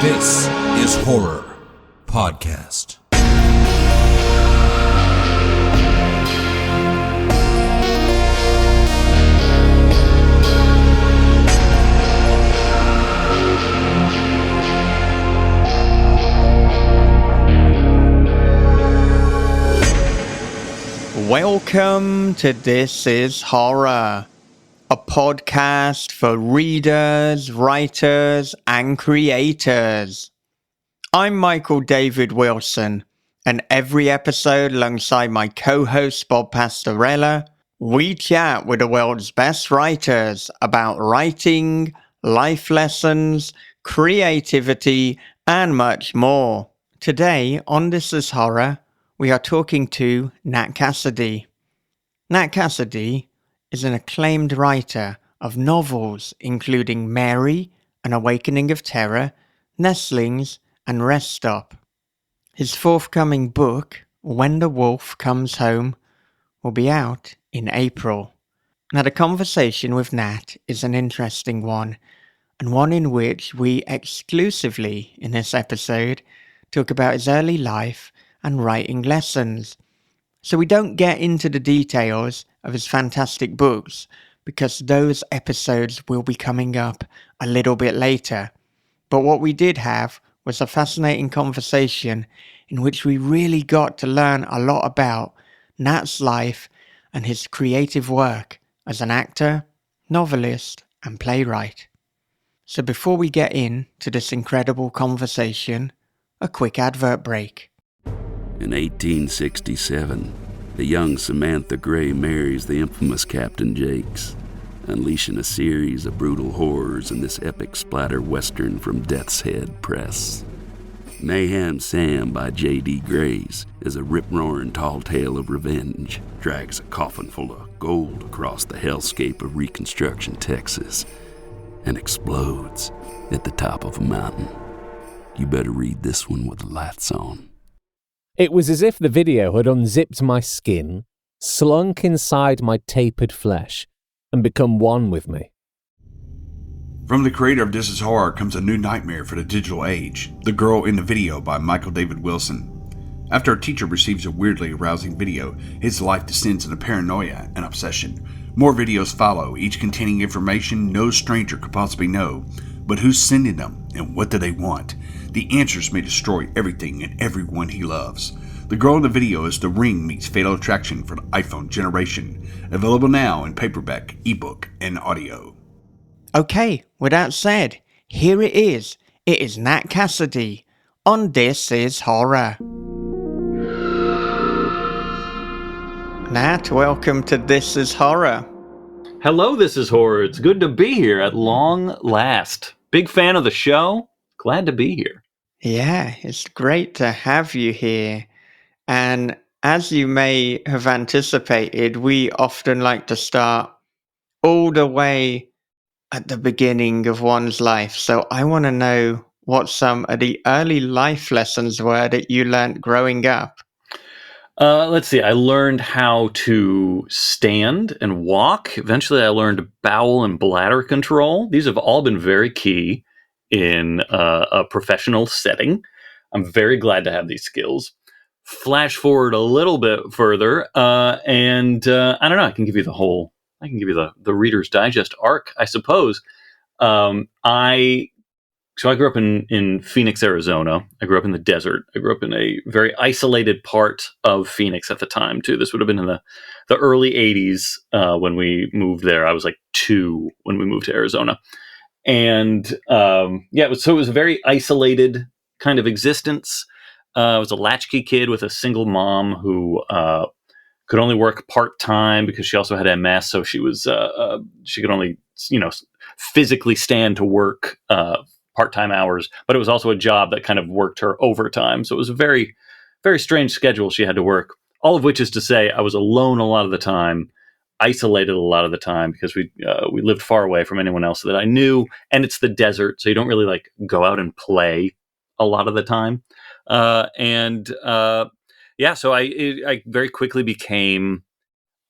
This is Horror Podcast. Welcome to This is Horror, a podcast for readers, writers, and creators. I'm Michael David Wilson, and every episode alongside my co-host Bob Pastorella, we chat with the world's best writers about writing, life lessons, creativity, and much more. Today on This is Horror, we are talking to Nat Cassidy. Nat Cassidy is an acclaimed writer of novels including Mary, An Awakening of Terror, Nestlings, and Rest Stop. His forthcoming book, When the Wolf Comes Home, will be out in April. Now, the conversation with Nat is an interesting one, and one in which we exclusively, in this episode, talk about his early life and writing lessons. So we don't get into the details of his fantastic books, because those episodes will be coming up a little bit later. But what we did have was a fascinating conversation in which we really got to learn a lot about Nat's life and his creative work as an actor, novelist, and playwright. So before we get into this incredible conversation, a quick advert break. In 1867, the young Samantha Gray marries the infamous Captain Jakes, unleashing a series of brutal horrors in this epic splatter western from Death's Head Press. Mayhem Sam by J.D. Grays is a rip-roaring tall tale of revenge, drags a coffin full of gold across the hellscape of Reconstruction, Texas, and explodes at the top of a mountain. You better read this one with the lights on. It was as if the video had unzipped my skin, slunk inside my tapered flesh, and become one with me. From the creator of This is Horror comes a new nightmare for the digital age, The Girl in the Video by Michael David Wilson. After a teacher receives a weirdly arousing video, his life descends into paranoia and obsession. More videos follow, each containing information no stranger could possibly know. But who's sending them, and what do they want? The answers may destroy everything and everyone he loves. The Girl in the Video is The Ring meets Fatal Attraction for the iPhone generation. Available now in paperback, ebook, and audio. Okay, with that said, here it is. It is Nat Cassidy on This is Horror. Nat, welcome to This is Horror. Hello, This is Horror. It's good to be here at long last. Big fan of the show. Glad to be here. Yeah, it's great to have you here. And as you may have anticipated, we often like to start all the way at the beginning of one's life. So I want to know what some of the early life lessons were that you learned growing up. Let's see. I learned how to stand and walk. Eventually, I learned bowel and bladder control. These have all been very key in a professional setting. I'm very glad to have these skills. Flash forward a little bit further, and I don't know. I can give you the Reader's Digest arc, I suppose. So I grew up in Phoenix, Arizona. I grew up in the desert. I grew up in a very isolated part of Phoenix at the time, too. This would have been in the early 80s when we moved there. I was like 2 when we moved to Arizona. And it was a very isolated kind of existence. I was a latchkey kid with a single mom who could only work part-time because she also had MS. So she could only, physically stand to work part-time hours, but it was also a job that kind of worked her overtime. So it was a very, very strange schedule she had to work. All of which is to say I was alone a lot of the time, isolated a lot of the time because we lived far away from anyone else that I knew, and it's the desert, so you don't really like go out and play a lot of the time. So I very quickly became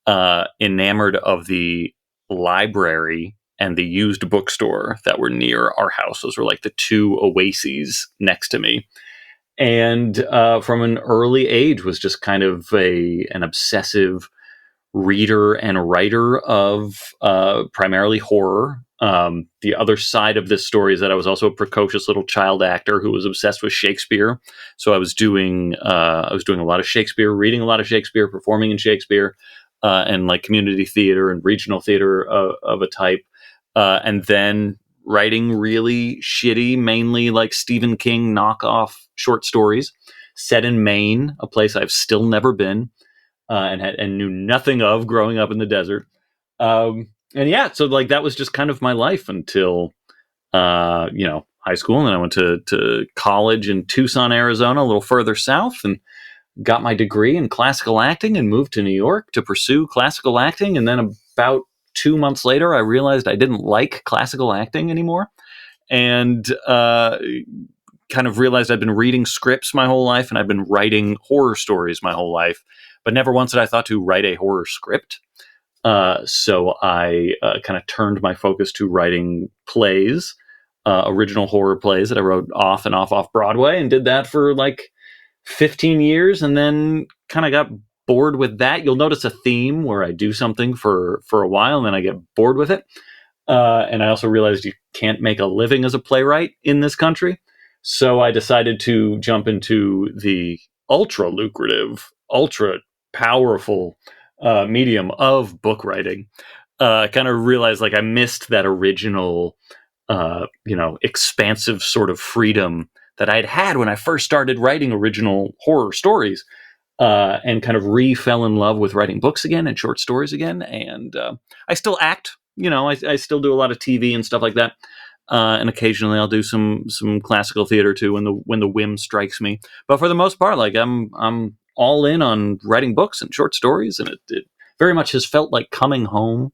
enamored of the library and the used bookstore that were near our house. Those were like the two oases next to me. And from an early age was just kind of an obsessive reader and writer of primarily horror. The other side of this story is that I was also a precocious little child actor who was obsessed with Shakespeare. So I was doing a lot of Shakespeare, reading a lot of Shakespeare, performing in Shakespeare, and like community theater and regional theater of a type, and then writing really shitty, mainly like Stephen King knockoff short stories set in Maine, a place I've still never been. And knew nothing of growing up in the desert. And yeah, so like that was just kind of my life until high school, and then I went to college in Tucson, Arizona, a little further south, and got my degree in classical acting and moved to New York to pursue classical acting. And then about 2 months later, I realized I didn't like classical acting anymore, and kind of realized I'd been reading scripts my whole life, and I'd been writing horror stories my whole life, but never once did I thought to write a horror script. So I kind of turned my focus to writing plays, original horror plays that I wrote off Broadway, and did that for like 15 years, and then kind of got bored with that. You'll notice a theme where I do something for a while, and then I get bored with it. And I also realized you can't make a living as a playwright in this country. So I decided to jump into the ultra lucrative, ultra powerful medium of book writing. Kind of realized like I missed that original, expansive sort of freedom that I'd had when I first started writing original horror stories, and kind of fell in love with writing books again and short stories again. And I still act, I still do a lot of TV and stuff like that. And occasionally I'll do some classical theater too when the whim strikes me. But for the most part, like I'm all in on writing books and short stories, and it very much has felt like coming home.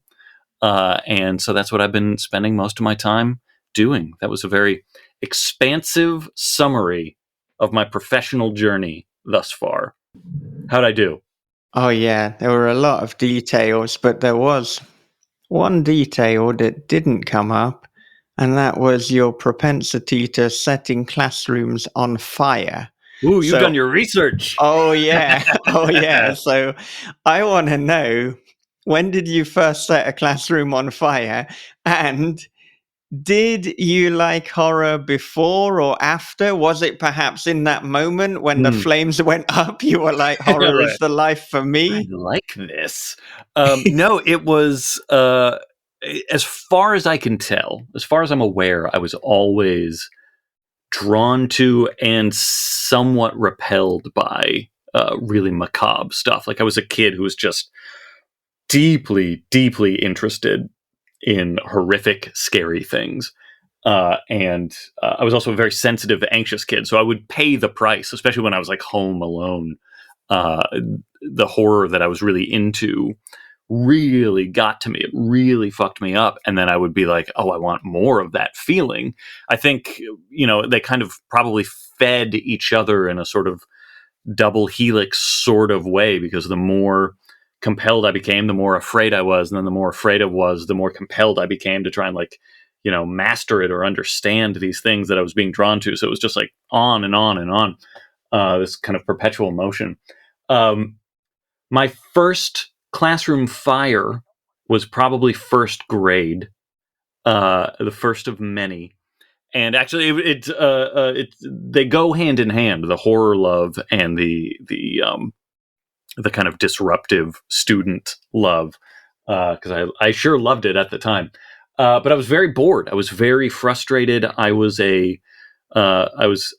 And so that's what I've been spending most of my time doing. That was a very expansive summary of my professional journey thus far. How'd I do? Oh yeah, there were a lot of details, but there was one detail that didn't come up, and that was your propensity to setting classrooms on fire. Ooh, you've done your research. Oh yeah. Oh yeah. So I want to know, when did you first set a classroom on fire? And did you like horror before or after? Was it perhaps in that moment when the flames went up, you were like, horror Right. is the life for me? I like this. No, it was, as far as I can tell, as far as I'm aware, I was always drawn to and somewhat repelled by really macabre stuff. Like I was a kid who was just deeply, deeply interested in horrific, scary things. And I was also a very sensitive, anxious kid. So I would pay the price, especially when I was like home alone. The horror that I was really into really got to me. It really fucked me up. And then I would be like, oh, I want more of that feeling. I think, they kind of probably fed each other in a sort of double helix sort of way, because the more compelled I became, the more afraid I was. And then the more afraid I was, the more compelled I became to try and master it or understand these things that I was being drawn to. So it was just like on and on and on, this kind of perpetual motion. My first classroom fire was probably first grade, the first of many. And actually, they go hand in hand, the horror love and the kind of disruptive student love, because I sure loved it at the time. But I was very bored. I was very frustrated. I was a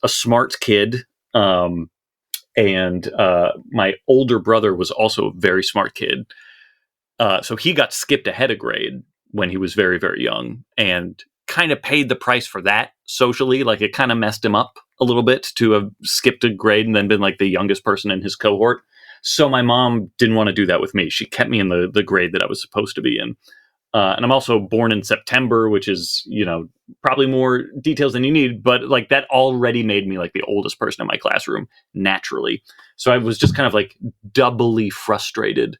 smart kid, and my older brother was also a very smart kid. So he got skipped ahead a grade when he was very, very young, and kind of paid the price for that socially. Like it kind of messed him up a little bit to have skipped a grade and then been like the youngest person in his cohort. So my mom didn't want to do that with me. She kept me in the grade that I was supposed to be in. And I'm also born in September, which is, probably more details than you need, but like that already made me like the oldest person in my classroom naturally. So I was just kind of like doubly frustrated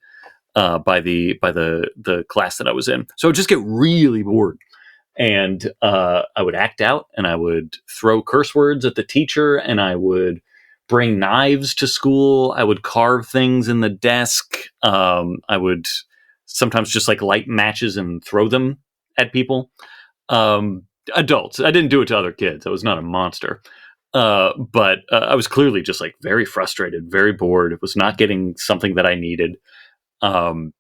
by the class that I was in. So I would just get really bored. And I would act out, and I would throw curse words at the teacher, and I would bring knives to school. I would carve things in the desk. I would sometimes just like light matches and throw them at people. Adults. I didn't do it to other kids. I was not a monster. But I was clearly just like very frustrated, very bored. It was not getting something that I needed. And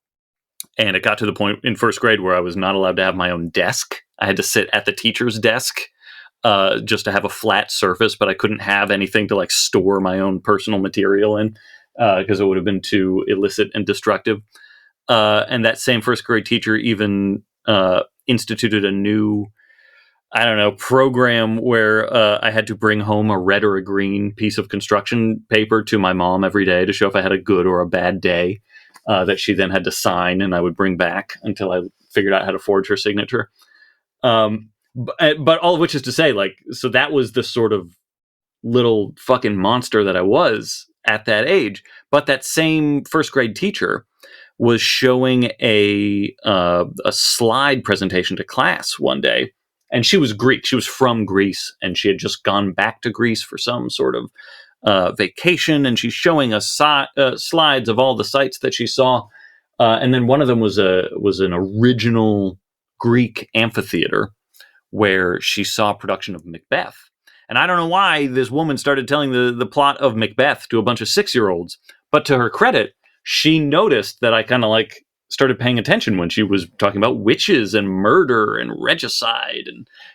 it got to the point in first grade where I was not allowed to have my own desk. I had to sit at the teacher's desk just to have a flat surface, but I couldn't have anything to like store my own personal material in because it would have been too illicit and destructive. And that same first grade teacher even instituted a new, program where I had to bring home a red or a green piece of construction paper to my mom every day to show if I had a good or a bad day. That she then had to sign, and I would bring back until I figured out how to forge her signature. But all of which is to say, like, so that was the sort of little fucking monster that I was at that age. But that same first grade teacher was showing a slide presentation to class one day, and she was Greek. She was from Greece, and she had just gone back to Greece for some sort of vacation, and she's showing us slides of all the sites that she saw, and then one of them was an original Greek amphitheater where she saw a production of Macbeth. And I don't know why this woman started telling the plot of Macbeth to a bunch of 6-year-olds, but to her credit, she noticed that I kind of like started paying attention when she was talking about witches and murder and regicide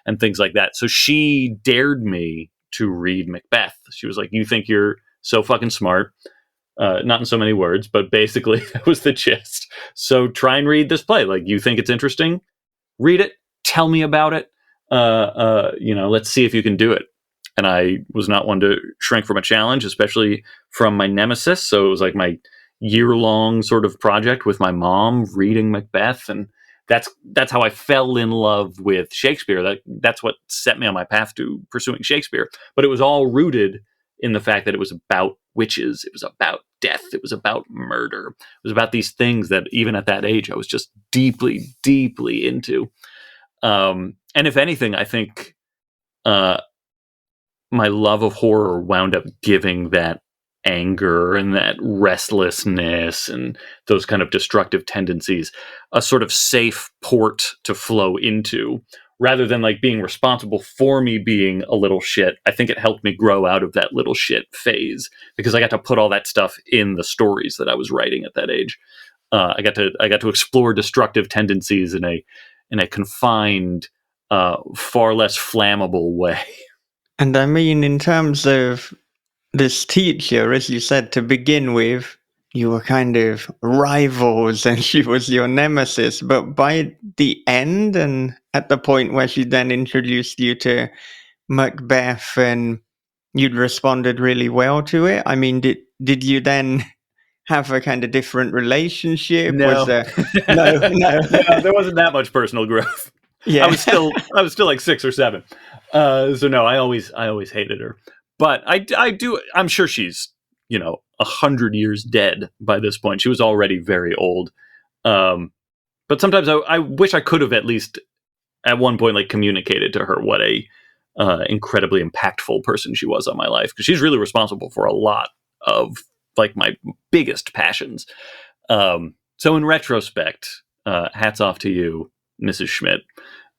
and things like that. So she dared me to read Macbeth. She was like, "You think you're so fucking smart." Not in so many words, but basically that was the gist. So try and read this play. Like, you think it's interesting? Read it. Tell me about it. Let's see if you can do it. And I was not one to shrink from a challenge, especially from my nemesis. So it was like my year-long sort of project with my mom reading Macbeth, and that's how I fell in love with Shakespeare. That's what set me on my path to pursuing Shakespeare. But it was all rooted in the fact that it was about witches, it was about death, it was about murder, it was about these things that even at that age I was just deeply, deeply into. And if anything, I think my love of horror wound up giving that anger and that restlessness and those kind of destructive tendencies a sort of safe port to flow into, rather than like being responsible for me being a little shit. I think it helped me grow out of that little shit phase because I got to put all that stuff in the stories that I was writing at that age. I got to explore destructive tendencies in a confined, far less flammable way. And I mean, in terms of this teacher, as you said, to begin with, you were kind of rivals and she was your nemesis. But by the end, and at the point where she then introduced you to Macbeth and you'd responded really well to it, I mean, did you then have a kind of different relationship? No. Was there... No. No, there wasn't that much personal growth. Yeah. I was still like 6 or 7. So no, I always hated her. But I do. I'm sure she's 100 years dead by this point. She was already very old. But sometimes I wish I could have at least at one point like communicated to her what a incredibly impactful person she was on my life, because she's really responsible for a lot of like my biggest passions. So in retrospect, hats off to you, Mrs. Schmidt.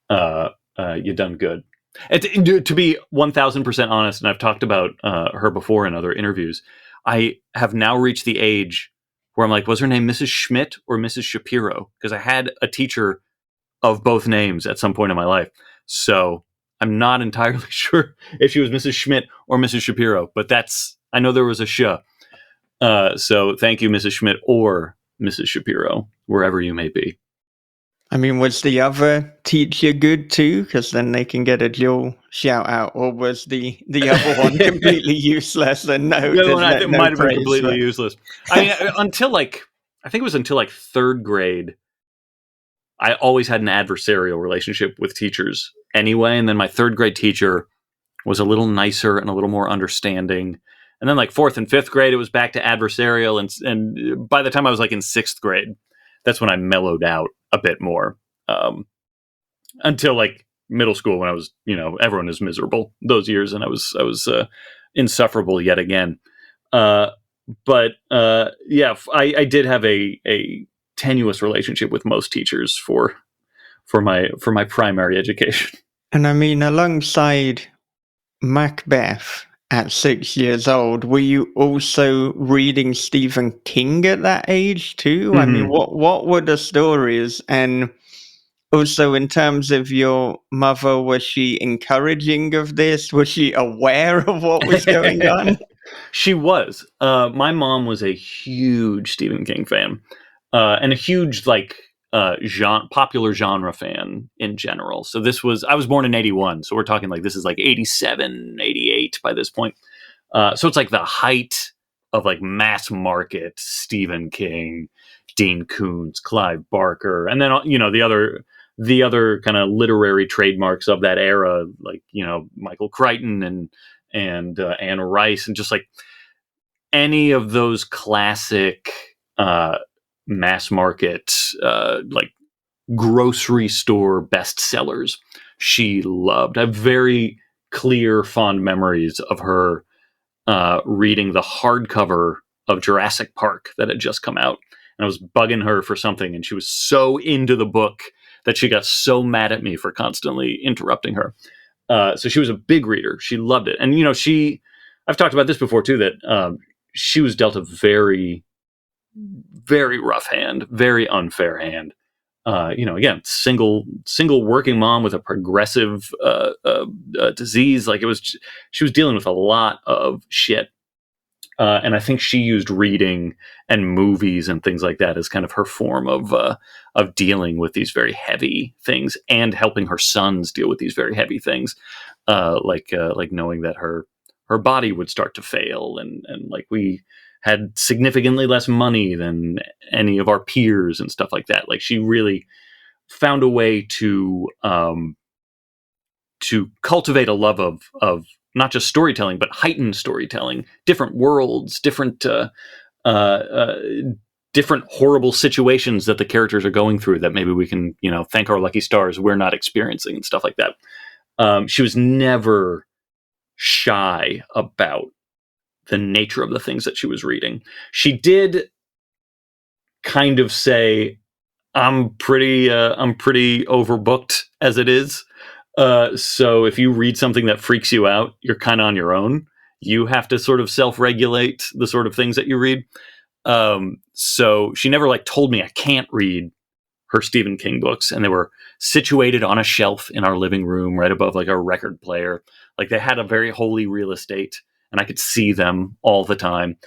You done good. And to be 1,000% honest, and I've talked about her before in other interviews, I have now reached the age where I'm like, was her name Mrs. Schmidt or Mrs. Shapiro? Because I had a teacher of both names at some point in my life. So I'm not entirely sure if she was Mrs. Schmidt or Mrs. Shapiro, but I know there was a sh. So thank you, Mrs. Schmidt or Mrs. Shapiro, wherever you may be. I mean, was the other teacher good too? Because then they can get a dual shout out. Or was the other one completely useless? And no, the other one I think no might have been praise, completely but... useless. I mean, I think it was until like 3rd grade, I always had an adversarial relationship with teachers anyway. And then my 3rd grade teacher was a little nicer and a little more understanding. And then like 4th and 5th grade, it was back to adversarial. And by the time I was like in 6th grade, that's when I mellowed out a bit more. Until like middle school, when I was, everyone is miserable those years, and I was insufferable yet again. I did have a tenuous relationship with most teachers for my primary education. And I mean, alongside Macbeth at 6 years old, were you also reading Stephen King at that age too? I mean, what were the stories? And also, in terms of your mother, was she encouraging of this? Was she aware of what was going on? She was. My mom was a huge Stephen King fan, and a huge popular genre fan in general. So I was born in 81, so we're talking like this is like 87, 88 by this point. So it's like the height of like mass market Stephen King, Dean Koontz, Clive Barker, and then the other kind of literary trademarks of that era, like Michael Crichton and Anne Rice, and just like any of those classic mass market like grocery store bestsellers she loved. I have very clear, fond memories of her reading the hardcover of Jurassic Park that had just come out. And I was bugging her for something, and she was so into the book that she got so mad at me for constantly interrupting her. So she was a big reader. She loved it. And, I've talked about this before too, that she was dealt a very, very rough hand, very unfair hand. Again, single working mom with a progressive disease. Like she was dealing with a lot of shit. And I think she used reading and movies and things like that as kind of her form of dealing with these very heavy things, and helping her sons deal with these very heavy things, like knowing that her body would start to fail, and like we had significantly less money than any of our peers and stuff like that. Like she really found a way to cultivate a love of not just storytelling, but heightened storytelling, different worlds, different horrible situations that the characters are going through that maybe we can, thank our lucky stars we're not experiencing, and stuff like that. She was never shy about the nature of the things that she was reading. She did kind of say, I'm pretty overbooked as it is. So if you read something that freaks you out, you're kind of on your own. You have to sort of self-regulate the sort of things that you read. So she never told me I can't read her Stephen King books, and they were situated on a shelf in our living room right above a record player. Like they had a very holy real estate, and I could see them all the time.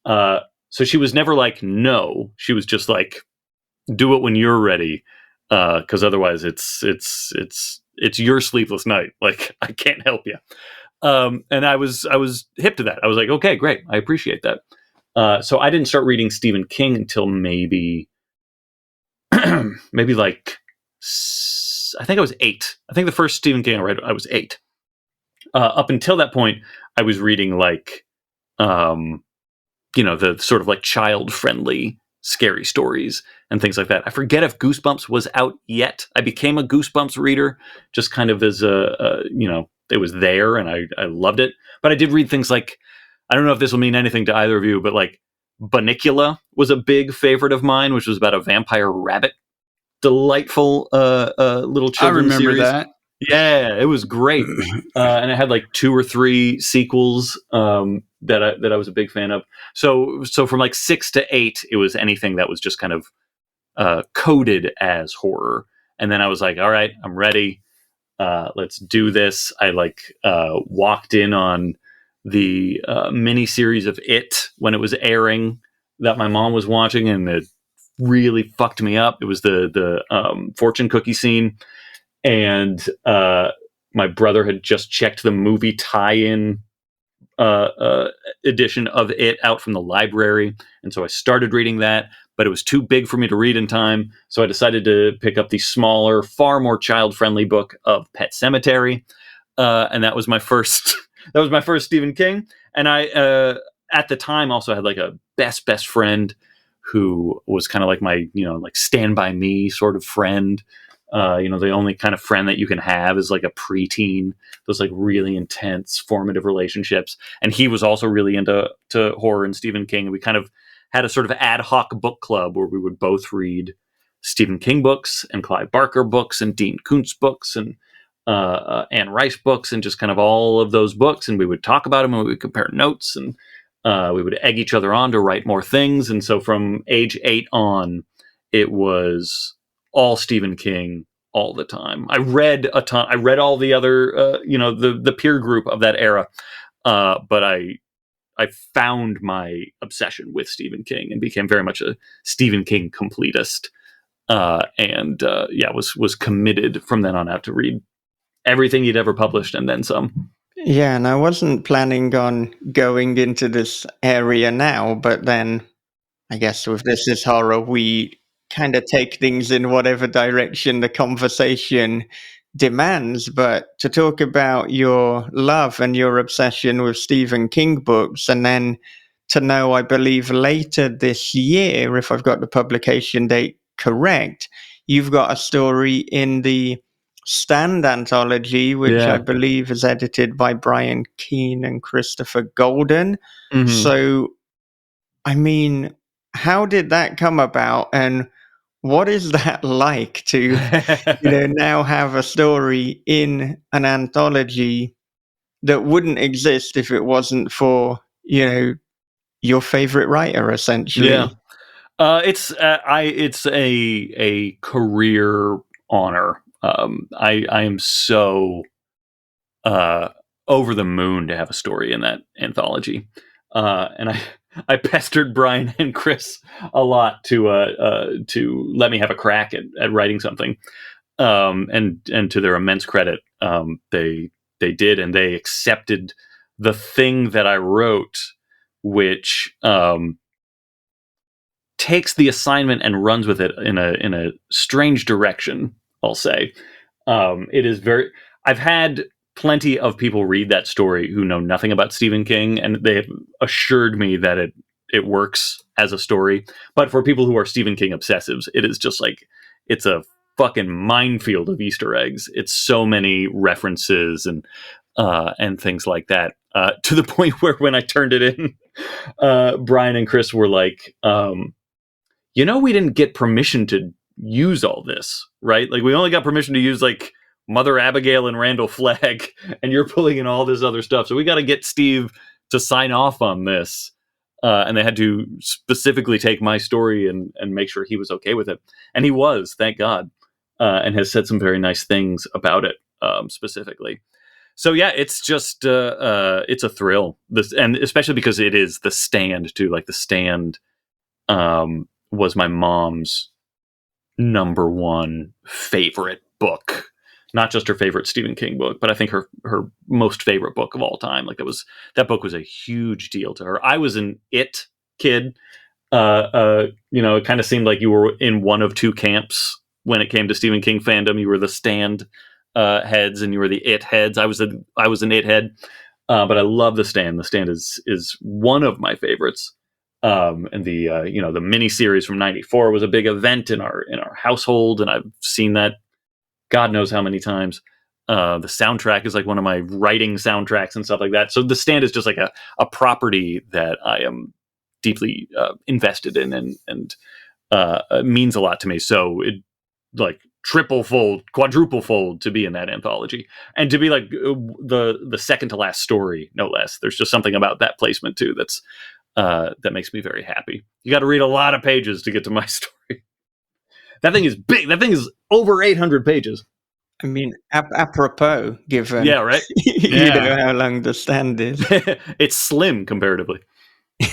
So she was never no. She was just do it when you're ready, because otherwise it's your sleepless night. Like I can't help you. And I was hip to that. I was like, okay, great, I appreciate that. So I didn't start reading Stephen King until maybe I think I was 8. I think the first Stephen King I read, I was 8. Up until that point, I was reading the sort of child-friendly scary stories and things like that. I forget if Goosebumps was out yet. I became a Goosebumps reader just kind of as it was there, and I loved it. But I did read things I don't know if this will mean anything to either of you, but Bunnicula was a big favorite of mine, which was about a vampire rabbit. Delightful little children's I remember series. that. Yeah, it was great. And it had 2 or 3 sequels that I was a big fan of. So from 6 to 8, it was anything that was just kind of coded as horror. And then I was like, all right, I'm ready. Let's do this. I walked in on the mini series of It when it was airing that my mom was watching, and it really fucked me up. It was the fortune cookie scene. And my brother had just checked the movie tie-in edition of It out from the library. And so I started reading that, but it was too big for me to read in time. So I decided to pick up the smaller, far more child-friendly book of Pet Sematary. And that was my first Stephen King. And I, at the time, also had a best friend who was kind of like my, like stand by me sort of friend. The only kind of friend that you can have is like a preteen, those like really intense formative relationships. And he was also really into horror and Stephen King. And we kind of had a sort of ad hoc book club where we would both read Stephen King books and Clive Barker books and Dean Koontz books and Anne Rice books and just kind of all of those books. And we would talk about them and we would compare notes and we would egg each other on to write more things. And so from age 8 on, it was all Stephen King all the time. I read a ton. I read all the other, the peer group of that era. But I found my obsession with Stephen King and became very much a Stephen King completist. Was committed from then on out to read everything he'd ever published and then some. Yeah, and I wasn't planning on going into this area now, but then I guess with This Is Horror, we kind of take things in whatever direction the conversation demands. But to talk about your love and your obsession with Stephen King books, and then to know, I believe later this year, if I've got the publication date correct, you've got a story in the Stand anthology, which I believe is edited by Brian Keene and Christopher Golden. Mm-hmm. So, I mean, how did that come about, and what is that like to, now have a story in an anthology that wouldn't exist if it wasn't for, your favorite writer, essentially? Yeah. It's a career honor. I am so over the moon to have a story in that anthology, and I pestered Brian and Chris a lot to let me have a crack at writing something, and to their immense credit, they did, and they accepted the thing that I wrote, which takes the assignment and runs with it in a strange direction, I'll say. It is very. I've had plenty of people read that story who know nothing about Stephen King, and they have assured me that it works as a story. But for people who are Stephen King obsessives, it is just like it's a fucking minefield of Easter eggs. It's so many references and things like that. To the point where when I turned it in, Brian and Chris were like, we didn't get permission to use all this, right? Like, we only got permission to use like Mother Abigail and Randall Flagg, and you're pulling in all this other stuff. So we got to get Steve to sign off on this. And they had to specifically take my story and make sure he was okay with it. And he was, thank God, and has said some very nice things about it specifically. So yeah, it's just it's a thrill. And especially because it is The Stand too. Like The Stand was my mom's number one favorite book. Not just her favorite Stephen King book, but I think her most favorite book of all time. Like that book was a huge deal to her. I was an It kid. It kind of seemed like you were in one of two camps when it came to Stephen King fandom. You were the Stand heads, and you were the It heads. I was an It head, but I love The Stand. The Stand is one of my favorites. And the the miniseries from '94 was a big event in our household, and I've seen that God knows how many times. The soundtrack is like one of my writing soundtracks and stuff like that. So The Stand is just like a property that I am deeply invested in and means a lot to me. So it like triple fold, quadruple fold to be in that anthology, and to be like the second to last story, no less. There's just something about that placement too that's that makes me very happy. You got to read a lot of pages to get to my story. That thing is big. That thing is over 800 pages. I mean, apropos, given right? you know how long The Stand is. It's slim comparatively.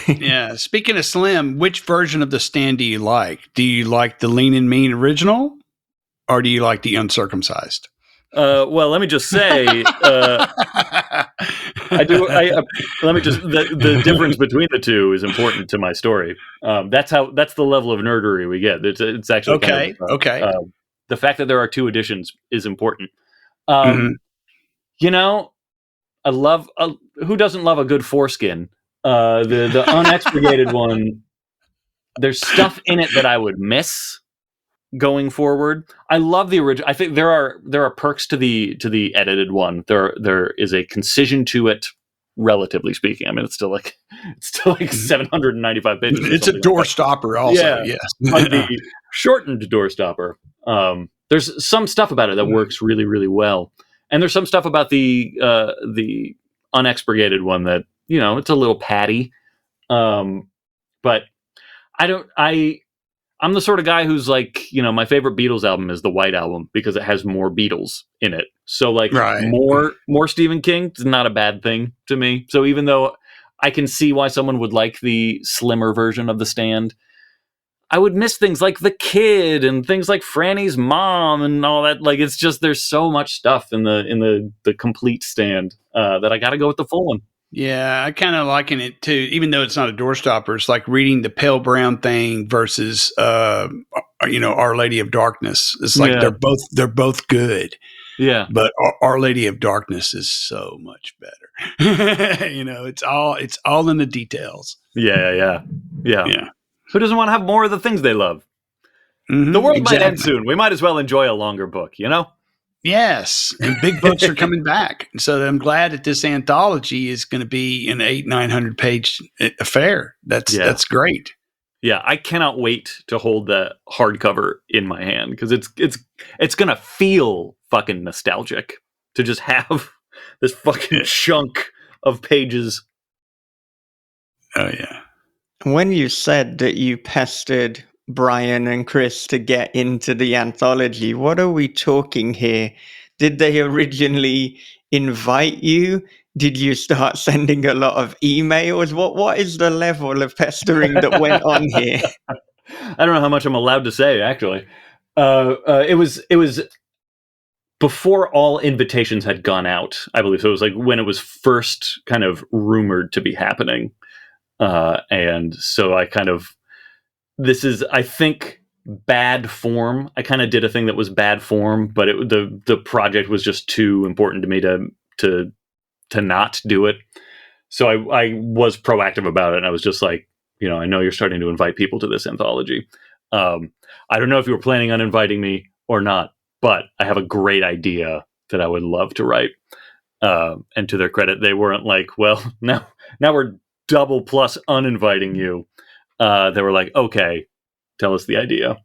Yeah. Speaking of slim, which version of The Stand do you like? Do you like the Lean and Mean original, or do you like the uncircumcised? Well, let me just say, I do. Let me just. The difference between the two is important to my story. That's the level of nerdery we get. It's actually okay. Okay. The fact that there are two editions is important. Mm-hmm. I love. Who doesn't love a good foreskin? The unexpurgated one there's stuff in it that I would miss going forward. I love the original. I think there are perks to the edited one. There is a concision to it, relatively speaking. I mean, it's still like 795 pages. Or It's a something like door that. stopper, also. Yeah. Yes. On the shortened door stopper. There's some stuff about it that works really, really well, and there's some stuff about the unexpurgated one that it's a little patty. But I'm the sort of guy who's like, my favorite Beatles album is the White Album because it has more Beatles in it. So like Right. more Stephen King is not a bad thing to me. So even though I can see why someone would like the slimmer version of The Stand, I would miss things like The Kid and things like Franny's mom and all that. Like, it's just, there's so much stuff in the complete Stand that I got to go with the full one. Yeah, I kind of liken it to, even though it's not a door stopper, it's like reading the Pale Brown Thing versus, Our Lady of Darkness. It's like they're both good. Yeah, but Our Lady of Darkness is so much better. It's all in the details. Yeah. Who doesn't want to have more of the things they love? Mm-hmm, The world might end soon. We might as well enjoy a longer book, Yes, and big books are coming back. So I'm glad that this anthology is going to be an 900 page affair. That's great. Yeah, I cannot wait to hold the hardcover in my hand because it's going to feel fucking nostalgic to just have this fucking chunk of pages. Oh yeah. When you said that you pestered Brian and Chris to get into the anthology, what are we talking here? Did they originally invite you? Did you start sending a lot of emails? What is the level of pestering that went on here? I don't know how much I'm allowed to say, actually. It was before all invitations had gone out, I believe. So it was like when it was first kind of rumored to be happening. And so this is, I think, bad form. I kind of did a thing that was bad form, but the project was just too important to me to not do it. So I was proactive about it, and I was just like, I know you're starting to invite people to this anthology. I don't know if you were planning on inviting me or not, but I have a great idea that I would love to write. And to their credit, they weren't like, well, now we're double plus uninviting you. They were like, okay, tell us the idea.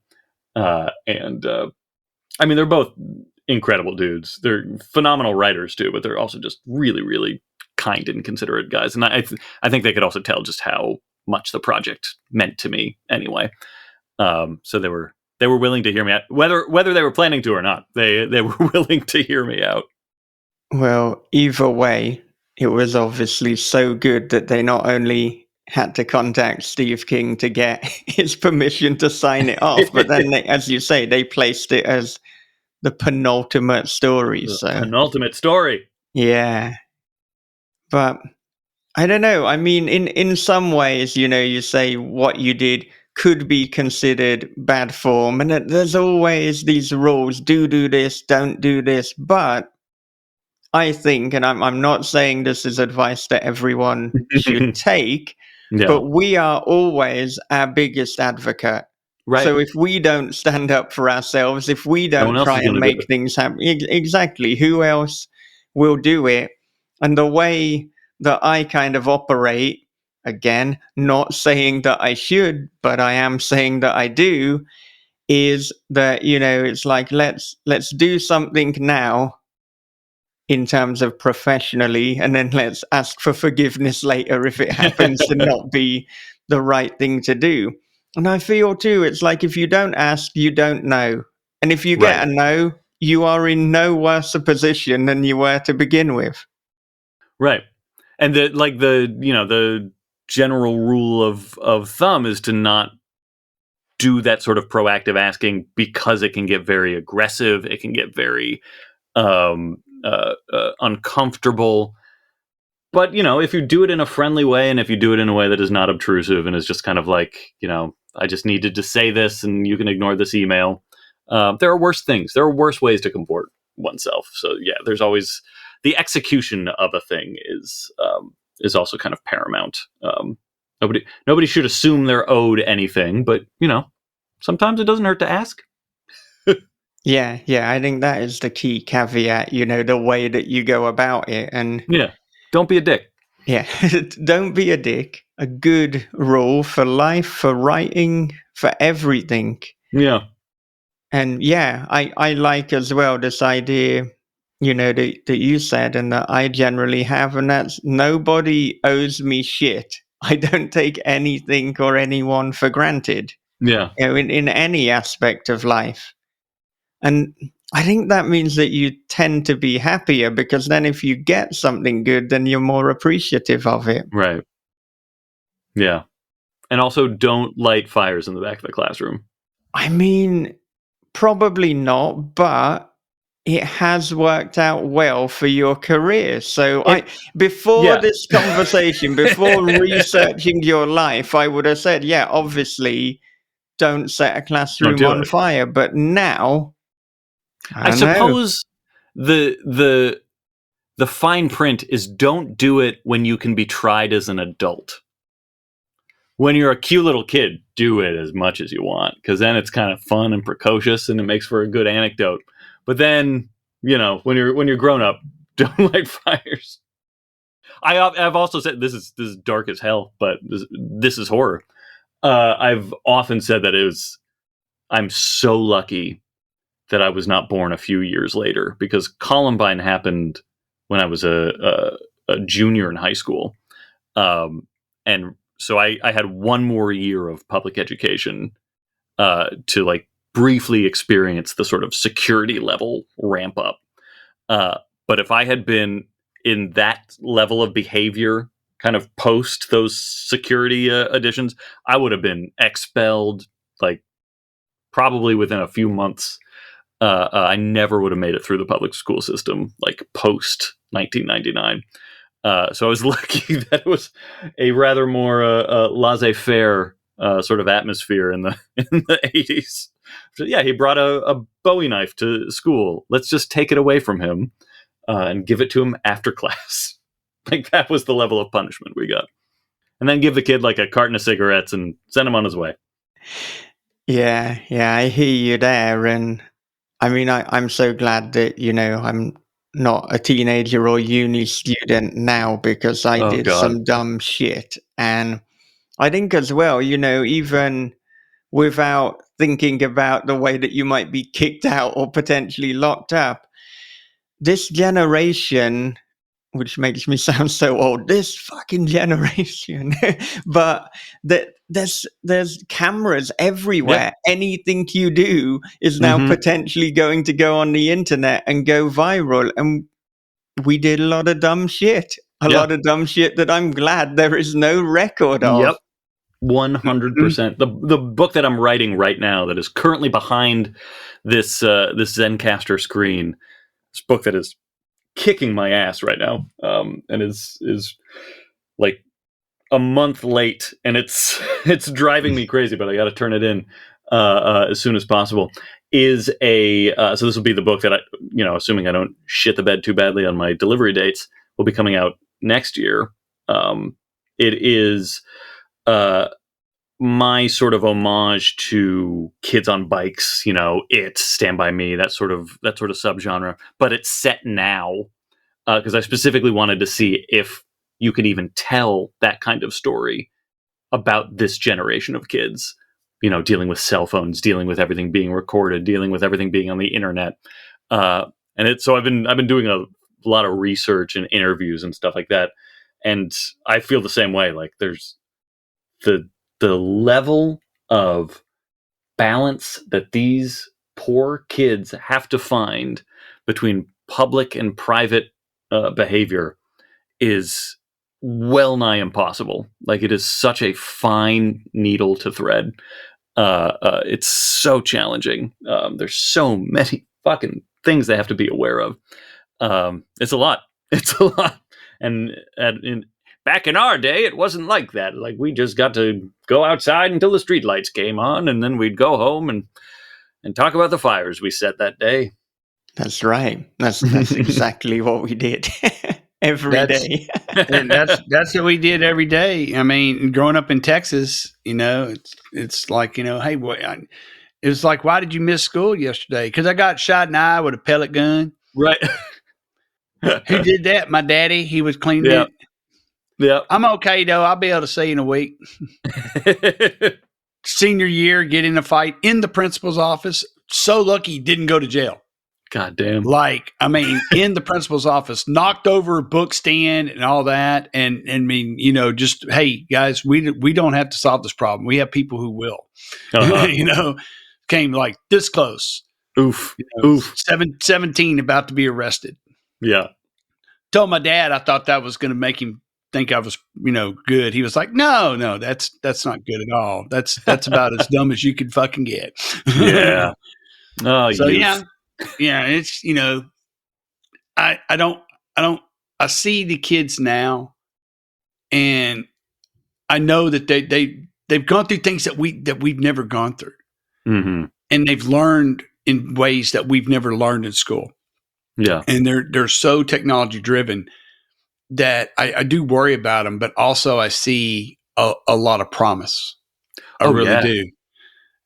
I mean, they're both incredible dudes. They're phenomenal writers too, but they're also just really, really kind and considerate guys. And I think they could also tell just how much the project meant to me anyway. So they were willing to hear me out, whether they were planning to or not. They were willing to hear me out. Well, either way, it was obviously so good that they not only had to contact Steve King to get his permission to sign it off, but then, as you say, they placed it as the penultimate story. Penultimate story. Yeah. But I don't know. I mean, in some ways, you say what you did could be considered bad form, and there's always these rules: do this, don't do this. But I think, and I'm not saying this is advice that everyone should take, but we are always our biggest advocate. Right. So if we don't stand up for ourselves, if we don't try and make things happen, exactly, who else will do it? And the way that I kind of operate, again, not saying that I should, but I am saying that I do, is that, it's like, let's do something now in terms of professionally, and then let's ask for forgiveness later if it happens to not be the right thing to do. And I feel too, it's like if you don't ask, you don't know. And if you get a no, you are in no worse a position than you were to begin with. Right. And the general rule of thumb is to not do that sort of proactive asking because it can get very aggressive. It can get very uncomfortable. But, if you do it in a friendly way, and if you do it in a way that is not obtrusive and is just kind of like, I just needed to say this and you can ignore this email. There are worse things. There are worse ways to comport oneself. So yeah, there's always the execution of a thing is also kind of paramount. Nobody should assume they're owed anything, but sometimes it doesn't hurt to ask. Yeah, I think that is the key caveat, the way that you go about it. And Yeah, don't be a dick. yeah, don't be a dick. A good rule for life, for writing, for everything. Yeah. And yeah, I like as well this idea, that you said and that I generally have, and that's nobody owes me shit. I don't take anything or anyone for granted, Yeah. in any aspect of life. And I think that means that you tend to be happier, because then if you get something good, then you're more appreciative of it. Right. Yeah. And also don't light fires in the back of the classroom. I mean, probably not, but it has worked out well for your career. So before this conversation, before researching your life, I would have said, yeah, obviously don't set a classroom on fire. But now, I suppose the fine print is don't do it when you can be tried as an adult. When you're a cute little kid, do it as much as you want, because then it's kind of fun and precocious and it makes for a good anecdote. But then, when you're grown up, don't light fires. I've also said this is dark as hell, but this is horror. I've often said that I'm so lucky that I was not born a few years later, because Columbine happened when I was a junior in high school. And so I had one more year of public education to briefly experience the sort of security level ramp up. But if I had been in that level of behavior kind of post those security additions, I would have been expelled probably within a few months. I never would have made it through the public school system post 1999. So I was lucky that it was a rather more laissez-faire sort of atmosphere in the 80s. So yeah, he brought a Bowie knife to school. Let's just take it away from him and give it to him after class. That was the level of punishment we got. And then give the kid a carton of cigarettes and send him on his way. Yeah, I hear you there. And I mean, I'm so glad that, I'm not a teenager or uni student now, because I did some dumb shit. And I think as well, even without thinking about the way that you might be kicked out or potentially locked up, this generation, which makes me sound so old, this fucking generation, but there's cameras everywhere. Yep. Anything you do is now potentially going to go on the internet and go viral. And we did a lot of dumb shit. A lot of dumb shit that I'm glad there is no record of. Yep. 100%. The book that I'm writing right now, that is currently behind this Zencastr screen, this book that is kicking my ass right now, and is a month late, and it's driving me crazy, but I got to turn it in as soon as possible. Is so this will be the book that I, assuming I don't shit the bed too badly on my delivery dates, will be coming out next year. It is my sort of homage to Kids on Bikes, It, Stand By Me, that sort of subgenre, but it's set now, because I specifically wanted to see if you could even tell that kind of story about this generation of kids, dealing with cell phones, dealing with everything being recorded, dealing with everything being on the internet. So I've been doing a lot of research and interviews and stuff like that. And I feel the same way. There's the level of balance that these poor kids have to find between public and private behavior is well nigh impossible. It is such a fine needle to thread. It's so challenging. There's so many fucking things they have to be aware of. It's a lot. And back in our day, it wasn't like that. We just got to go outside until the streetlights came on, and then we'd go home and talk about the fires we set that day. That's right. That's exactly what we did. every That's- day. And that's what we did every day. I mean, growing up in Texas, it's like, hey, it was like, why did you miss school yesterday? Because I got shot in the eye with a pellet gun. Right. Who did that? My daddy. He was cleaning Yeah. it. Yeah. I'm okay though. I'll be able to see you in a week. Senior year, get in a fight in the principal's office. So lucky he didn't go to jail. God damn. Like, I mean, in the principal's office, knocked over a book stand and all that. And I mean, just, hey, guys, we don't have to solve this problem. We have people who will. Uh-huh. Came like this close. Oof. Oof. 17 about to be arrested. Yeah. Told my dad I thought that was going to make him think I was, good. He was like, no, that's not good at all. That's about as dumb as you could fucking get. Yeah. Oh, So youth. yeah, it's I see the kids now, and I know that they've gone through things that we've never gone through, Mm-hmm. and they've learned in ways that we've never learned in school. Yeah. And they're so technology driven that I do worry about them, but also I see a lot of promise. I really do.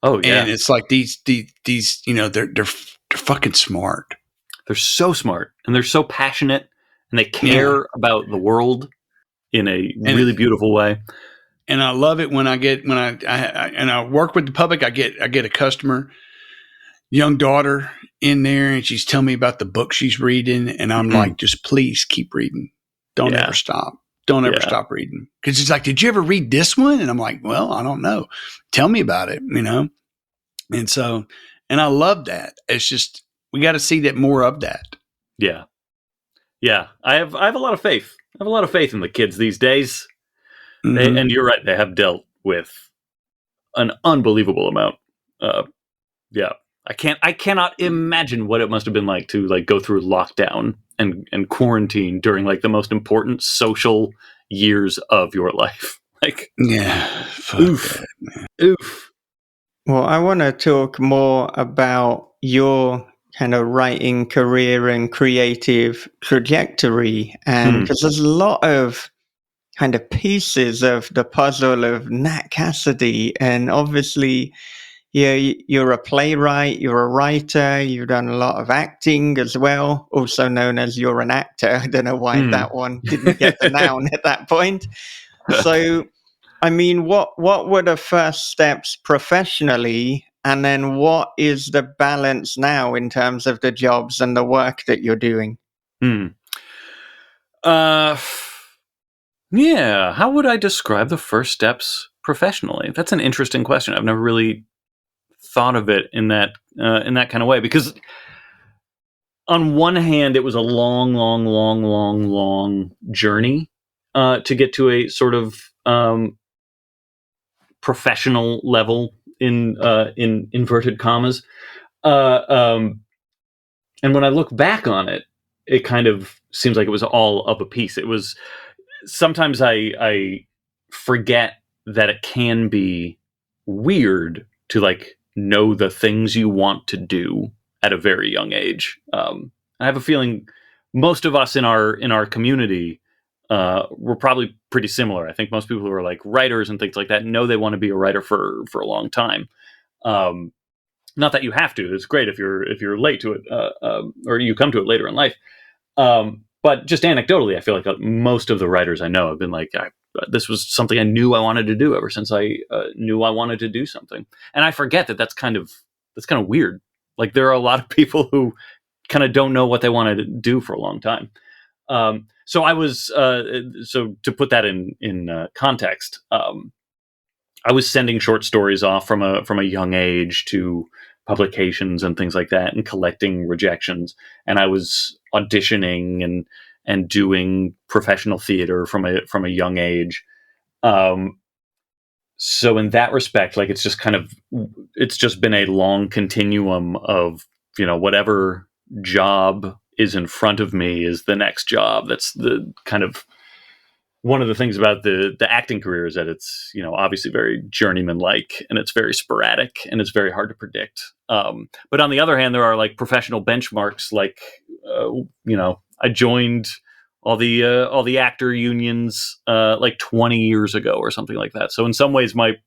Oh yeah. And it's like these they're fucking smart. They're so smart and they're so passionate and they care about the world in a really beautiful way. And I love it when I work with the public. I get a customer, young daughter in there, and she's telling me about the book she's reading, and I'm like, just please keep reading. Don't ever stop. Don't ever stop reading. Because she's like, did you ever read this one? And I'm like, well, I don't know. Tell me about it, And so, and I love that. It's just we got to see that more of that. Yeah. Yeah. I have a lot of faith. I have a lot of faith in the kids these days. Mm-hmm. And you're right, they have dealt with an unbelievable amount. Yeah. I cannot imagine what it must have been like to go through lockdown and quarantine during the most important social years of your life. Oof. Oof. Well, I want to talk more about your kind of writing career and creative trajectory. And because there's a lot of kind of pieces of the puzzle of Nat Cassidy. And obviously, you're a playwright, you're a writer, you've done a lot of acting as well, also known as you're an actor. I don't know why that one didn't get the noun at that point. So, I mean, what were the first steps professionally? And then what is the balance now in terms of the jobs and the work that you're doing? Yeah. How would I describe the first steps professionally? That's an interesting question. I've never really thought of it in that kind of way, because on one hand, it was a long journey to get to a sort of professional level in inverted commas. And when I look back on it, it kind of seems like it was all of a piece. It was sometimes I forget that it can be weird to know the things you want to do at a very young age. I have a feeling most of us in our community were probably pretty similar. I think most people who are writers and things like that know they want to be a writer for a long time. Not that you have to. It's great if you're late to it, or you come to it later in life. But just anecdotally, I feel like most of the writers I know have been this was something I knew I wanted to do ever since I knew I wanted to do something. And I forget that's kind of weird. There are a lot of people who kind of don't know what they want to do for a long time. So I was so to put that in context, I was sending short stories off from a young age to publications and things like that, and collecting rejections. And I was auditioning and doing professional theater from a young age. So in that respect, it's just been a long continuum of, whatever job is in front of me is the next job. That's the kind of one of the things about the acting career is that it's, obviously very journeyman-like, and it's very sporadic, and it's very hard to predict. But on the other hand, there are professional benchmarks. I joined all the actor unions like 20 years ago or something like that. So in some ways, my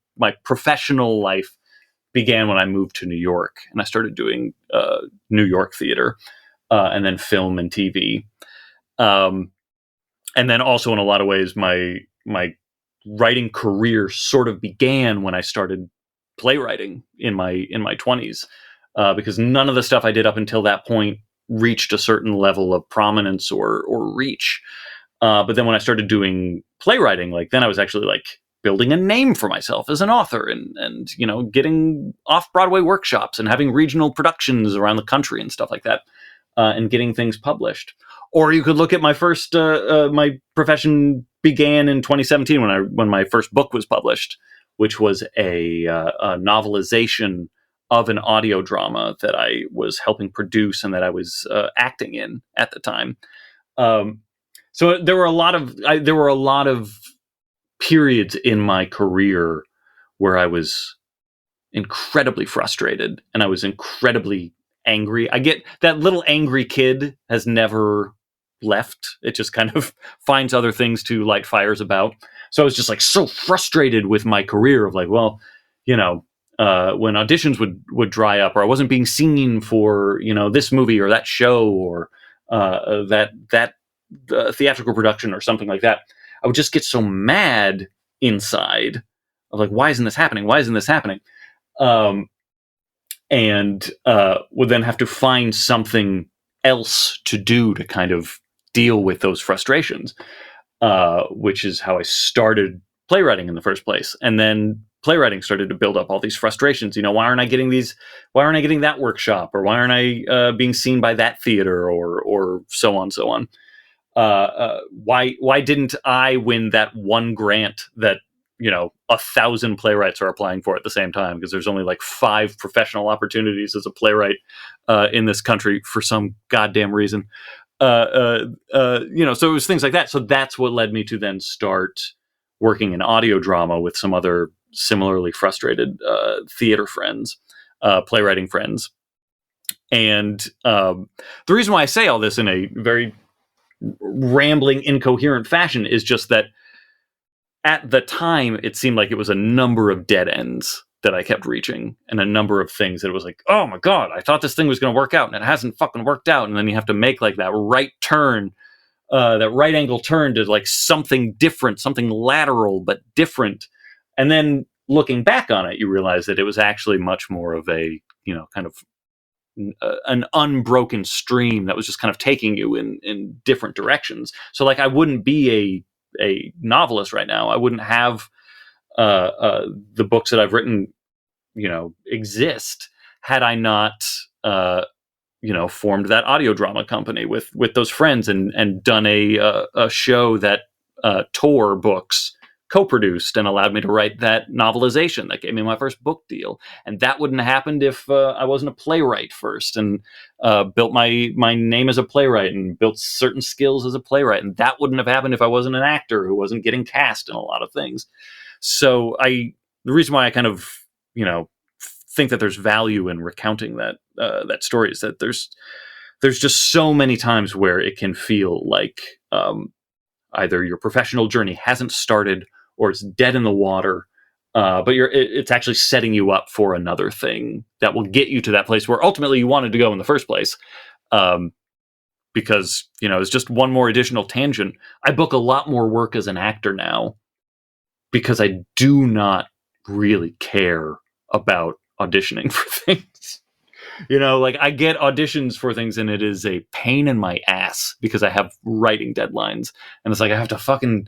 professional life began when I moved to New York, and I started doing New York theater, and then film and TV. And then also in a lot of ways, my writing career sort of began when I started playwriting in my 20s, because none of the stuff I did up until that point reached a certain level of prominence or reach. But then when I started doing playwriting, like then I was actually like building a name for myself as an author, and you know, getting off-Broadway workshops and having regional productions around the country and stuff like that, and getting things published. Or you could look at my first my profession began in 2017 when my first book was published, which was a novelization of an audio drama that I was helping produce and that I was acting in at the time. So there were a lot of periods in my career where I was incredibly frustrated and I was incredibly angry. I get that little angry kid has never left. It just kind of finds other things to light fires about. So I was just like so frustrated with my career of like, well, you know, when auditions would dry up, or I wasn't being seen for, you know, this movie or that show or that theatrical production or something like that, I would just get so mad inside of like, why isn't this happening? Why isn't this happening? And would then have to find something else to do to kind of deal with those frustrations, which is how I started playwriting in the first place. And then playwriting started to build up all these frustrations. You know, why aren't I getting that workshop, or why aren't I being seen by that theater, or so on, so on. Why didn't I win that one grant that, you know, 1,000 playwrights are applying for at the same time, because there's only like 5 professional opportunities as a playwright in this country for some goddamn reason. You know, so it was things like that. So that's what led me to then start working in audio drama with some other similarly frustrated theater friends, playwriting friends. And the reason why I say all this in a very rambling, incoherent fashion is just that at the time, it seemed like it was a number of dead ends that I kept reaching, and a number of things that it was like, oh my God, I thought this thing was going to work out and it hasn't fucking worked out. And then you have to make like that right turn, that right angle turn to like something different, something lateral, but different. And then looking back on it, you realize that it was actually much more of a, you know, kind of an unbroken stream that was just kind of taking you in different directions. So like, I wouldn't be a novelist right now. I wouldn't have the books that I've written, you know, exist had I not, you know, formed that audio drama company with those friends and done a show that Tor Books co-produced and allowed me to write that novelization that gave me my first book deal. And that wouldn't have happened if I wasn't a playwright first, and built my name as a playwright and built certain skills as a playwright. And that wouldn't have happened if I wasn't an actor who wasn't getting cast in a lot of things. So the reason why I kind of, you know, think that there's value in recounting that story is that there's just so many times where it can feel like either your professional journey hasn't started or it's dead in the water, but it's actually setting you up for another thing that will get you to that place where ultimately you wanted to go in the first place. Because, you know, it's just one more additional tangent. I book a lot more work as an actor now because I do not really care about auditioning for things. You know, like I get auditions for things and it is a pain in my ass because I have writing deadlines, and it's like I have to fucking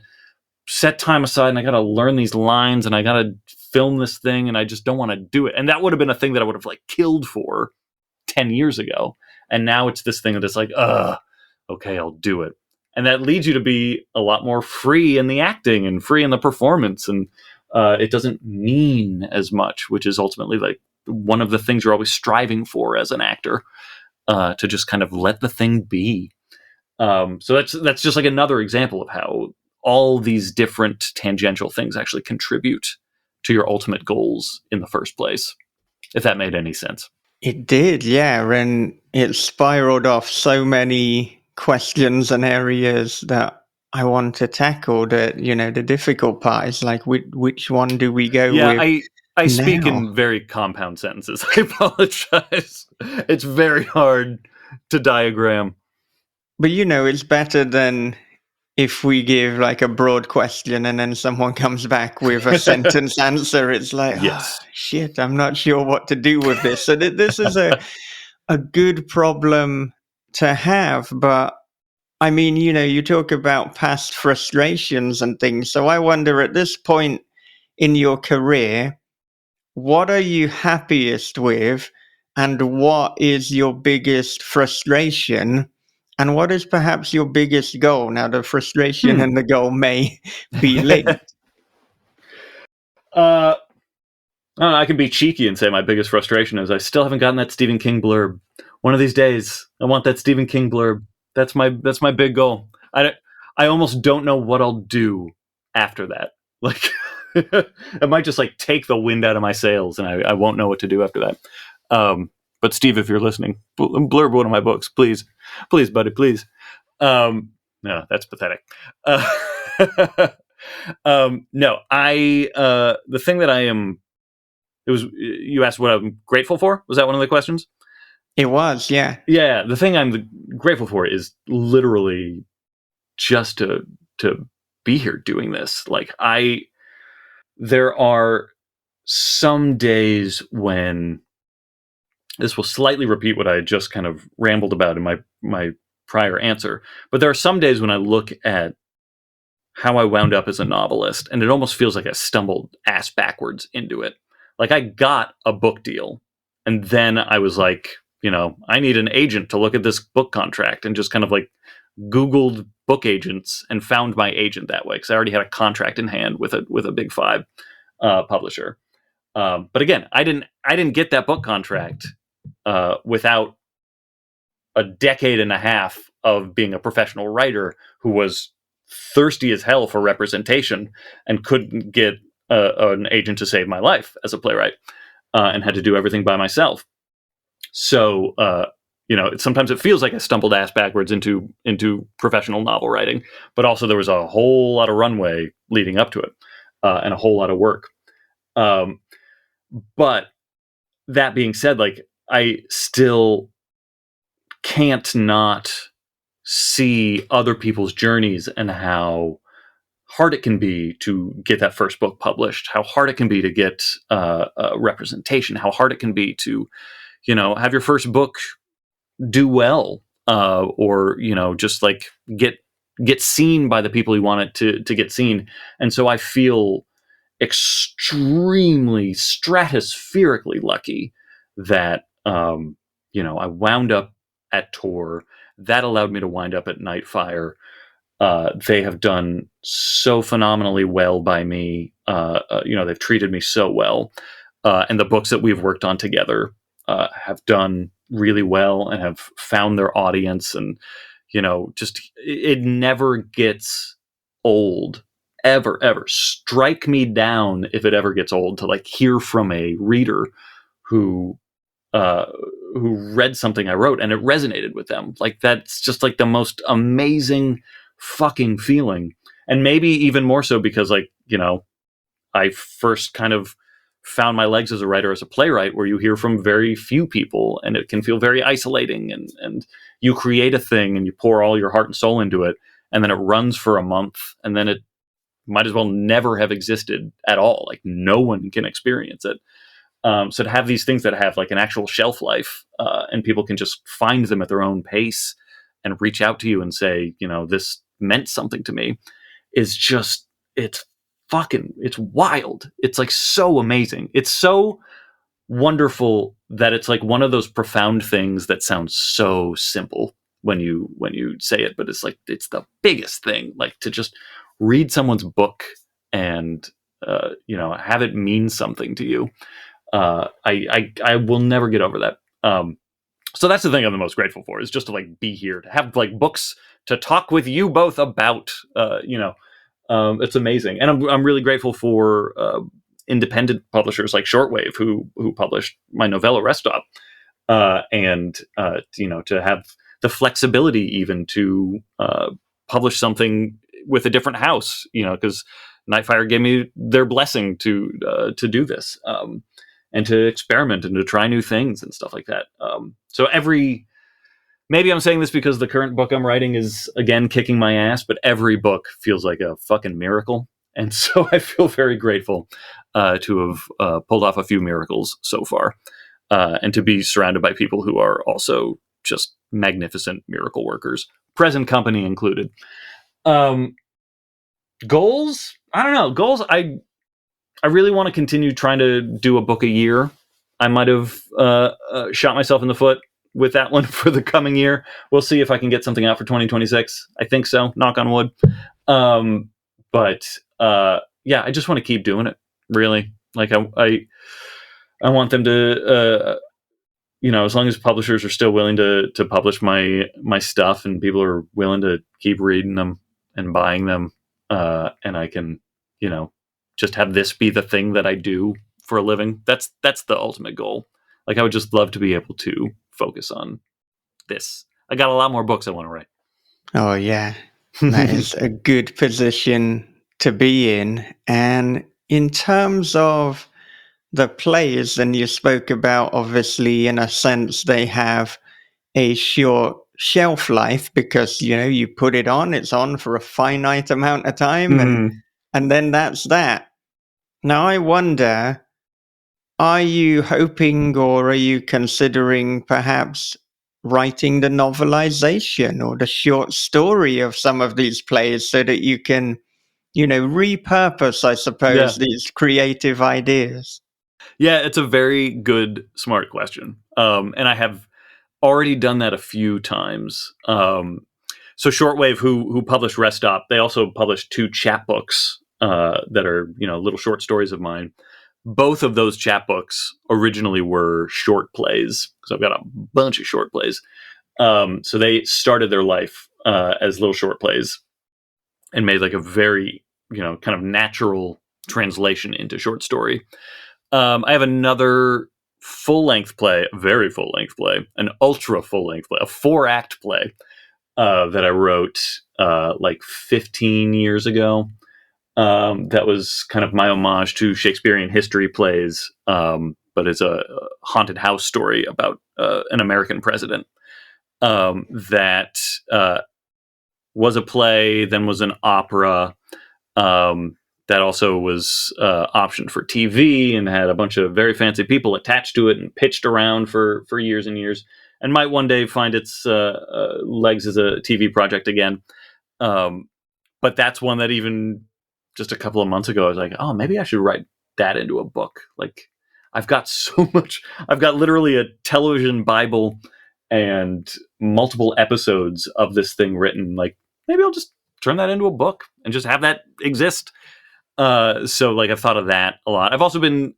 set time aside and I got to learn these lines and I got to film this thing, and I just don't want to do it. And that would have been a thing that I would have like killed for 10 years ago. And now it's this thing that's like, okay, I'll do it. And that leads you to be a lot more free in the acting and free in the performance. And it doesn't mean as much, which is ultimately like one of the things you're always striving for as an actor, to just kind of let the thing be. So that's just like another example of how all these different tangential things actually contribute to your ultimate goals in the first place, if that made any sense. It did, yeah, and it spiraled off so many questions and areas that I want to tackle. That, the difficult part is like, which one do we go Yeah, with? I speak now? in very compound sentences. I apologize. It's very hard to diagram. But it's better than if we give like a broad question and then someone comes back with a sentence answer. It's like, Yes. shit, I'm not sure what to do with this. So this is a good problem to have. But I mean, you talk about past frustrations and things. So I wonder, at this point in your career, what are you happiest with, and what is your biggest frustration, and what is perhaps your biggest goal? Now, the frustration and the goal may be linked. I don't know, I can be cheeky and say my biggest frustration is I still haven't gotten that Stephen King blurb. One of these days, I want that Stephen King blurb. That's my big goal. I almost don't know what I'll do after that. Like, it might just like take the wind out of my sails, and I won't know what to do after that. But Steve, if you're listening, blurb one of my books, please, buddy, please. No, that's pathetic. No, the thing that I am. It was, you asked what I'm grateful for. Was that one of the questions? It was, yeah. Yeah, the thing I'm grateful for is literally just to be here doing this. Like, there are some days when this will slightly repeat what I had just kind of rambled about in my prior answer, but there are some days when I look at how I wound up as a novelist, and it almost feels like I stumbled ass backwards into it. Like, I got a book deal, and then I was like, I need an agent to look at this book contract, and just kind of like Googled book agents and found my agent that way, because I already had a contract in hand with a Big Five publisher. But again, I didn't get that book contract without a decade and a half of being a professional writer who was thirsty as hell for representation and couldn't get an agent to save my life as a playwright, and had to do everything by myself. So, sometimes it feels like I stumbled ass backwards into professional novel writing, but also there was a whole lot of runway leading up to it, and a whole lot of work. But that being said, like, I still can't not see other people's journeys and how hard it can be to get that first book published, how hard it can be to get representation, how hard it can be to, have your first book do well, or, just like get seen by the people you want it to get seen. And so I feel extremely stratospherically lucky that, I wound up at Tor. That allowed me to wind up at Nightfire. They have done so phenomenally well by me. They've treated me so well. And the books that we've worked on together have done really well and have found their audience. And, just it never gets old. Ever. Strike me down if it ever gets old to like hear from a reader who read something I wrote and it resonated with them. Like, that's just like the most amazing fucking feeling. And maybe even more so because, like, I first kind of found my legs as a writer, as a playwright, where you hear from very few people and it can feel very isolating, and you create a thing and you pour all your heart and soul into it, and then it runs for a month, and then it might as well never have existed at all. Like, no one can experience it. So to have these things that have like an actual shelf life, and people can just find them at their own pace and reach out to you and say, this meant something to me, is just, it's wild. It's like so amazing. It's so wonderful that it's like one of those profound things that sounds so simple when you say it, but it's like, it's the biggest thing, like to just read someone's book and, have it mean something to you. I will never get over that. So that's the thing I'm the most grateful for, is just to like be here, to have like books to talk with you both about. It's amazing, and I'm really grateful for independent publishers like Shortwave who published my novella Rest Stop, and to have the flexibility even to publish something with a different house, because Nightfire gave me their blessing to do this, and to experiment and to try new things and stuff like that. So maybe I'm saying this because the current book I'm writing is, again, kicking my ass, but every book feels like a fucking miracle. And so I feel very grateful to have pulled off a few miracles so far, and to be surrounded by people who are also just magnificent miracle workers, present company included. Goals? I don't know. Goals, I really want to continue trying to do a book a year. I might have shot myself in the foot with that one for the coming year. We'll see if I can get something out for 2026. I think so. Knock on wood. But yeah, I just want to keep doing it. Really, like I want them to, as long as publishers are still willing to publish my stuff and people are willing to keep reading them and buying them, and I can, just have this be the thing that I do for a living. That's the ultimate goal. Like, I would just love to be able to focus on this. I got a lot more books I want to write. Oh, yeah. That is a good position to be in. And in terms of the plays, and you spoke about, obviously, in a sense, they have a short shelf life because, you put it on, it's on for a finite amount of time, and then that's that. Now, I wonder, are you hoping or are you considering perhaps writing the novelization or the short story of some of these plays so that you can, repurpose, I suppose, these creative ideas? Yeah, it's a very good, smart question. And I have already done that a few times. So Shortwave, who published Rest Stop, they also published 2 chapbooks that are, little short stories of mine. Both of those chapbooks originally were short plays, because I've got a bunch of short plays. So they started their life as little short plays and made like a very, kind of natural translation into short story. I have another full-length play, a very full-length play, an ultra full-length play, a 4-act play that I wrote like 15 years ago. That was kind of my homage to Shakespearean history plays, but it's a haunted house story about an American president that was a play, then was an opera, that also was optioned for TV and had a bunch of very fancy people attached to it and pitched around for years and years, and might one day find its legs as a TV project again. But that's one that even just a couple of months ago, I was like, oh, maybe I should write that into a book. Like, I've got so much. I've got literally a television Bible and multiple episodes of this thing written. Like, maybe I'll just turn that into a book and just have that exist. So like, I've thought of that a lot. I've also been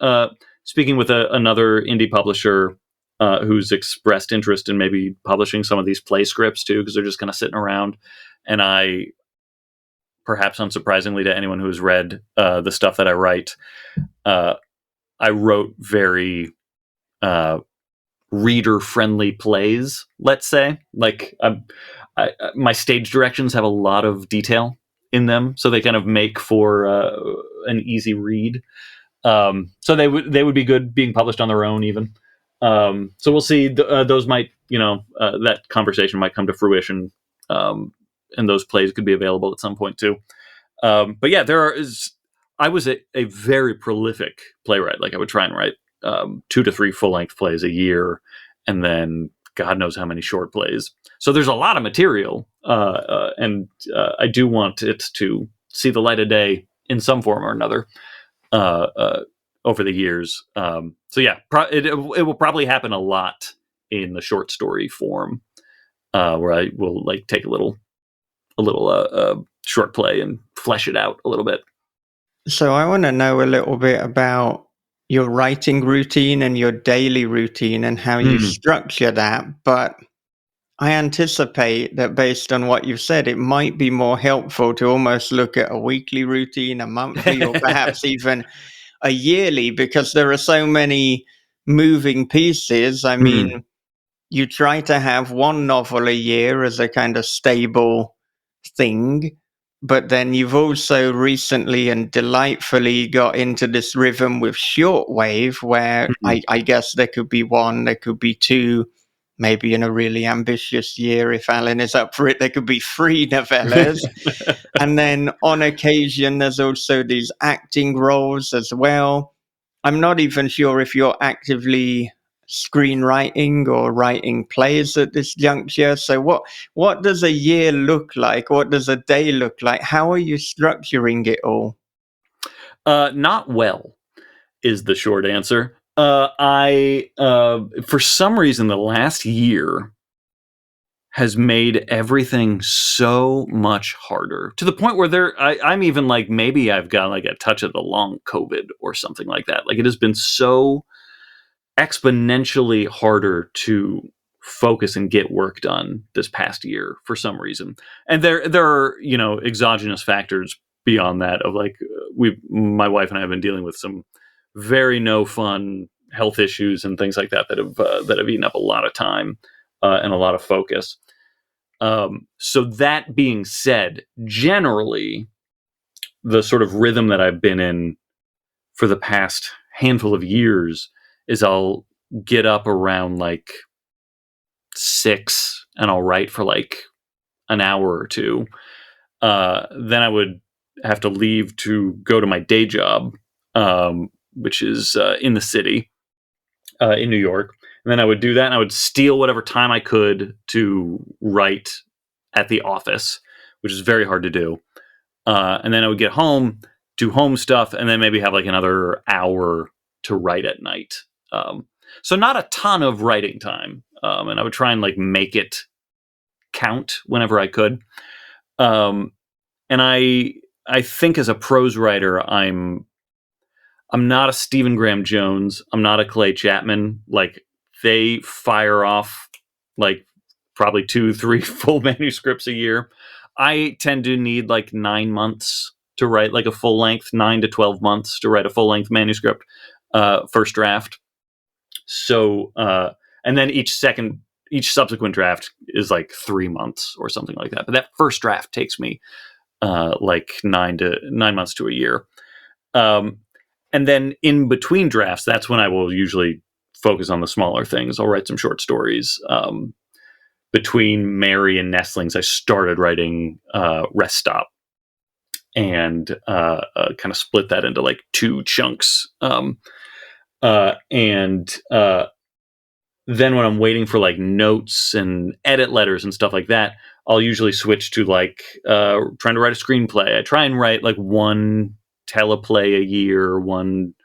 speaking with another indie publisher who's expressed interest in maybe publishing some of these play scripts too, because they're just kind of sitting around. And I, perhaps unsurprisingly to anyone who's read the stuff that I write, I wrote very reader-friendly plays, let's say. Like, my stage directions have a lot of detail in them, so they kind of make for an easy read. So they would be good being published on their own, even. So we'll see. Those might, that conversation might come to fruition, and those plays could be available at some point too. But yeah, I was a very prolific playwright. Like, I would try and write 2 to 3 full-length plays a year, and then God knows how many short plays. So there's a lot of material, and I do want it to see the light of day in some form or another over the years. So yeah, it will probably happen a lot in the short story form, where I will like take a little short play and flesh it out a little bit. So I want to know a little bit about your writing routine and your daily routine and how you structure that. But I anticipate that based on what you've said, it might be more helpful to almost look at a weekly routine, a monthly, or perhaps even a yearly, because there are so many moving pieces. I mean, you try to have one novel a year as a kind of stable thing, but then you've also recently and delightfully got into this rhythm with shortwave, where I guess there could be one, there could be two, maybe in a really ambitious year, if Alan is up for it, there could be 3 novellas. And then on occasion, there's also these acting roles as well. I'm not even sure if you're actively screenwriting or writing plays at this juncture. So what does a year look like? What does a day look like? How are you structuring it all? Not well is the short answer. For some reason, the last year has made everything so much harder, to the point where I'm even like, maybe I've got like a touch of the long COVID or something like that. Like, it has been so exponentially harder to focus and get work done this past year for some reason. And there are, exogenous factors beyond that of like, my wife and I have been dealing with some very no fun health issues and things like that have eaten up a lot of time and a lot of focus. So that being said, generally the sort of rhythm that I've been in for the past handful of years is I'll get up around like 6 and I'll write for like an hour or two. Then I would have to leave to go to my day job, which is in the city in New York. And then I would do that and I would steal whatever time I could to write at the office, which is very hard to do. And then I would get home, do home stuff, and then maybe have like another hour to write at night. So not a ton of writing time. And I would try and like make it count whenever I could. And I think as a prose writer, I'm not a Stephen Graham Jones. I'm not a Clay Chapman. Like, they fire off like probably 2-3 full manuscripts a year. I tend to need like 9 months to write like a full length, 9 to 12 months to write a full length manuscript, first draft. So, and then each subsequent draft is like 3 months or something like that. But that first draft takes me like 9 months to a year. And then in between drafts, that's when I will usually focus on the smaller things. I'll write some short stories. Between Mary and Nestlings, I started writing Rest Stop and kind of split that into like 2 chunks. And then when I'm waiting for like notes and edit letters and stuff like that, I'll usually switch to like trying to write a screenplay. I try and write like 1 teleplay a year, one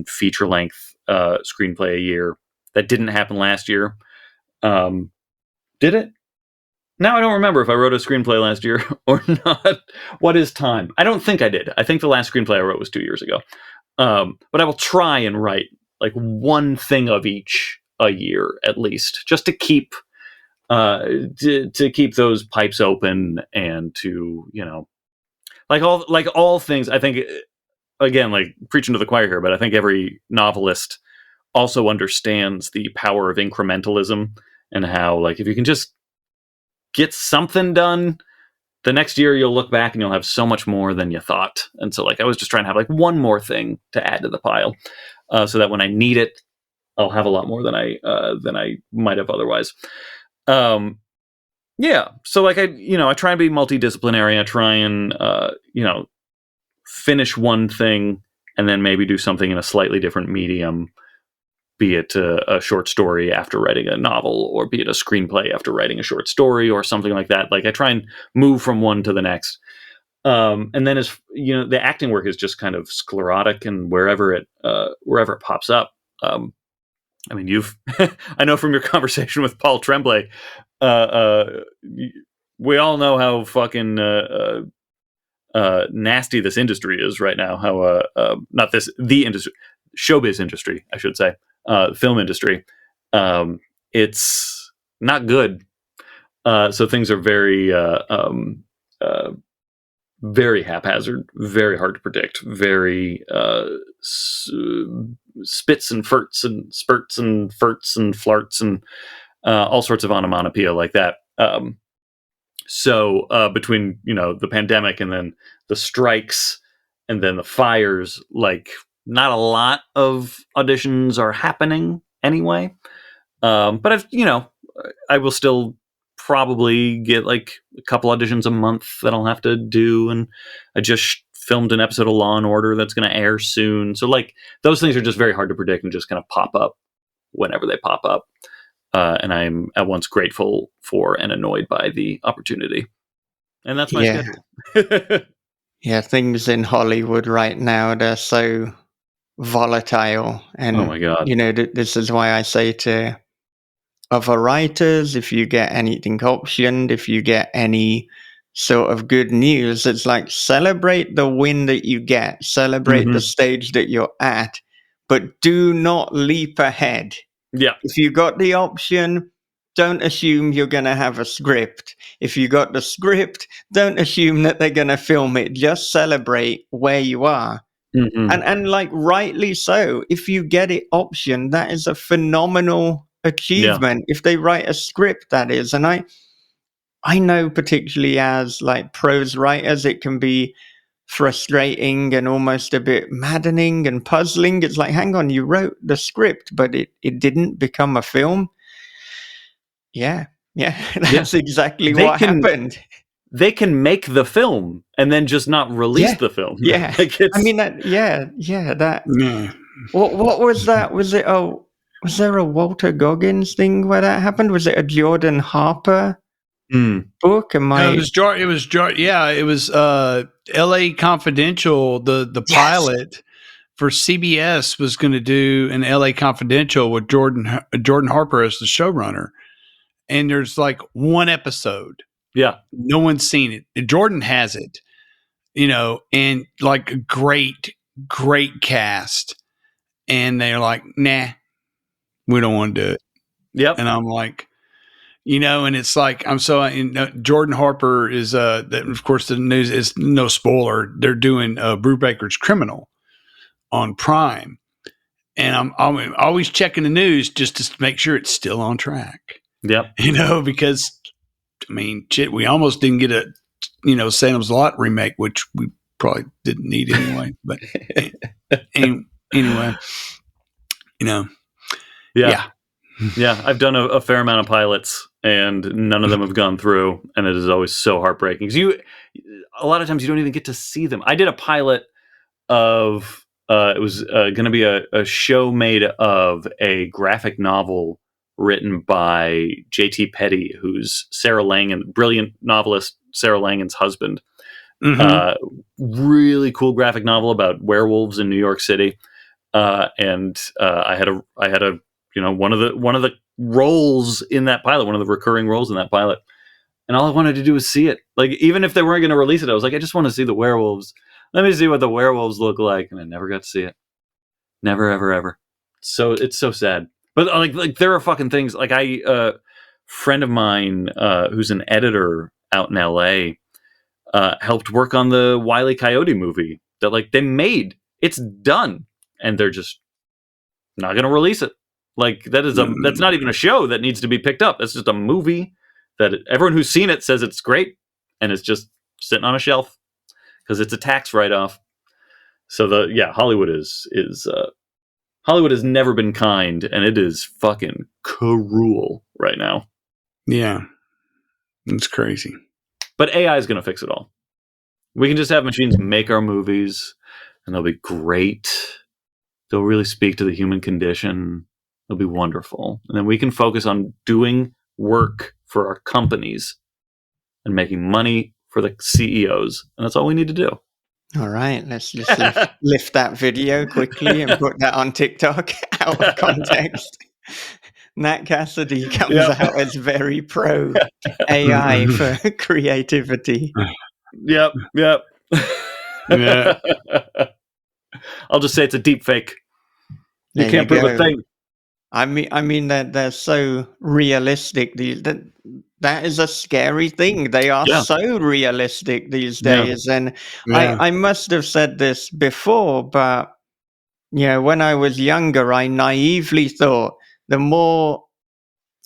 feature length screenplay a year. That didn't happen last year. Did it? Now I don't remember if I wrote a screenplay last year or not. What is time? I don't think I did. I think the last screenplay I wrote was 2 years ago. But I will try and write like 1 thing of each a year at least, just to keep keep those pipes open and to, like all things. I think, again, like preaching to the choir here, but I think every novelist also understands the power of incrementalism and how, like, if you can just get something done, the next year you'll look back and you'll have so much more than you thought. And so, like, I was just trying to have like 1 more thing to add to the pile, so that when I need it, I'll have a lot more than I might have otherwise. Yeah. So like, I try and be multidisciplinary. I try and, finish one thing and then maybe do something in a slightly different medium, be it a short story after writing a novel, or be it a screenplay after writing a short story or something like that. Like, I try and move from one to the next. And then, as the acting work is just kind of sclerotic, and wherever it pops up. I mean, I know from your conversation with Paul Tremblay, we all know how fucking nasty this industry is right now. How the industry, showbiz industry, I should say, film industry. It's not good. So things are very very haphazard, very hard to predict, very spits and furts and spurts and furts and flarts and all sorts of onomatopoeia like that. So between the pandemic and then the strikes and then the fires, like not a lot of auditions are happening anyway. But I will still probably get like a couple auditions a month that I'll have to do, and I just filmed an episode of Law and Order that's going to air soon. So like those things are just very hard to predict and just kind of pop up whenever they pop up. And I'm at once grateful for and annoyed by the opportunity. And that's my schedule. Yeah, things in Hollywood right now, they're so volatile. And, oh my God. This is why I say to other writers, if you get anything optioned, if you get any sort of good news, it's like celebrate the win that you get, celebrate the stage that you're at, but do not leap ahead. Yeah. If you got the option, don't assume you're going to have a script. If you got the script, don't assume that they're going to film it. Just celebrate where you are. And like rightly so, if you get it optioned, that is a phenomenal achievement. If they write a script, that is. And I know particularly as like prose writers, it can be frustrating and almost a bit maddening and puzzling. It's like, hang on, you wrote the script, but it didn't become a film. Yeah, that's exactly what happened. They can make the film and then just not release the film. Yeah, What was that? Was it? Oh, was there a Walter Goggins thing where that happened? Was it a Jordan Harper book? It was L.A. Confidential. The pilot for CBS was going to do an L.A. Confidential with Jordan Harper as the showrunner, and there's like one episode. Yeah, no one's seen it. Jordan has it, and like a great cast, and they're like, nah, we don't want to do it. Yep. And I'm like, and it's like, Jordan Harper is, of course, the news is no spoiler. They're doing Brubaker's Criminal on Prime. And I'm always checking the news just to make sure it's still on track. Yep. Because, we almost didn't get a, Salem's Lot remake, which we probably didn't need anyway. But anyway, Yeah, I've done a fair amount of pilots, and none of them have gone through, and it is always so heartbreaking because a lot of times you don't even get to see them. I did a pilot of it was going to be a show made of a graphic novel written by J.T. Petty, who's Sarah Langan, brilliant novelist Sarah Langan's husband. Really cool graphic novel about werewolves in New York City, and I had a one of the roles in that pilot, one of the recurring roles in that pilot, and all I wanted to do was see it. Like, even if they weren't going to release it, I was like, I just want to see the werewolves. Let me see what the werewolves look like, and I never got to see it. Never, ever, ever. So it's so sad. But like there are fucking things. Like friend of mine who's an editor out in LA helped work on the Wile E. Coyote movie that like they made. It's done, and they're just not going to release it. Like that's not even a show that needs to be picked up. That's just a movie that everyone who's seen it says it's great, and it's just sitting on a shelf because it's a tax write-off. So Hollywood is Hollywood has never been kind, and it is fucking cruel right now. Yeah, it's crazy. But AI is going to fix it all. We can just have machines make our movies, and they'll be great. They'll really speak to the human condition. They'll be wonderful. And then we can focus on doing work for our companies and making money for the CEOs. And that's all we need to do. All right, let's just lift that video quickly and put that on TikTok out of context. Nat Cassidy comes out as very pro AI for creativity. Yep. Yeah. I'll just say it's a deep fake. You can't prove a thing. I mean that they're so realistic. that is a scary thing. They are Yeah. so realistic these Yeah. days. And Yeah. I must have said this before, but when I was younger, I naively thought the more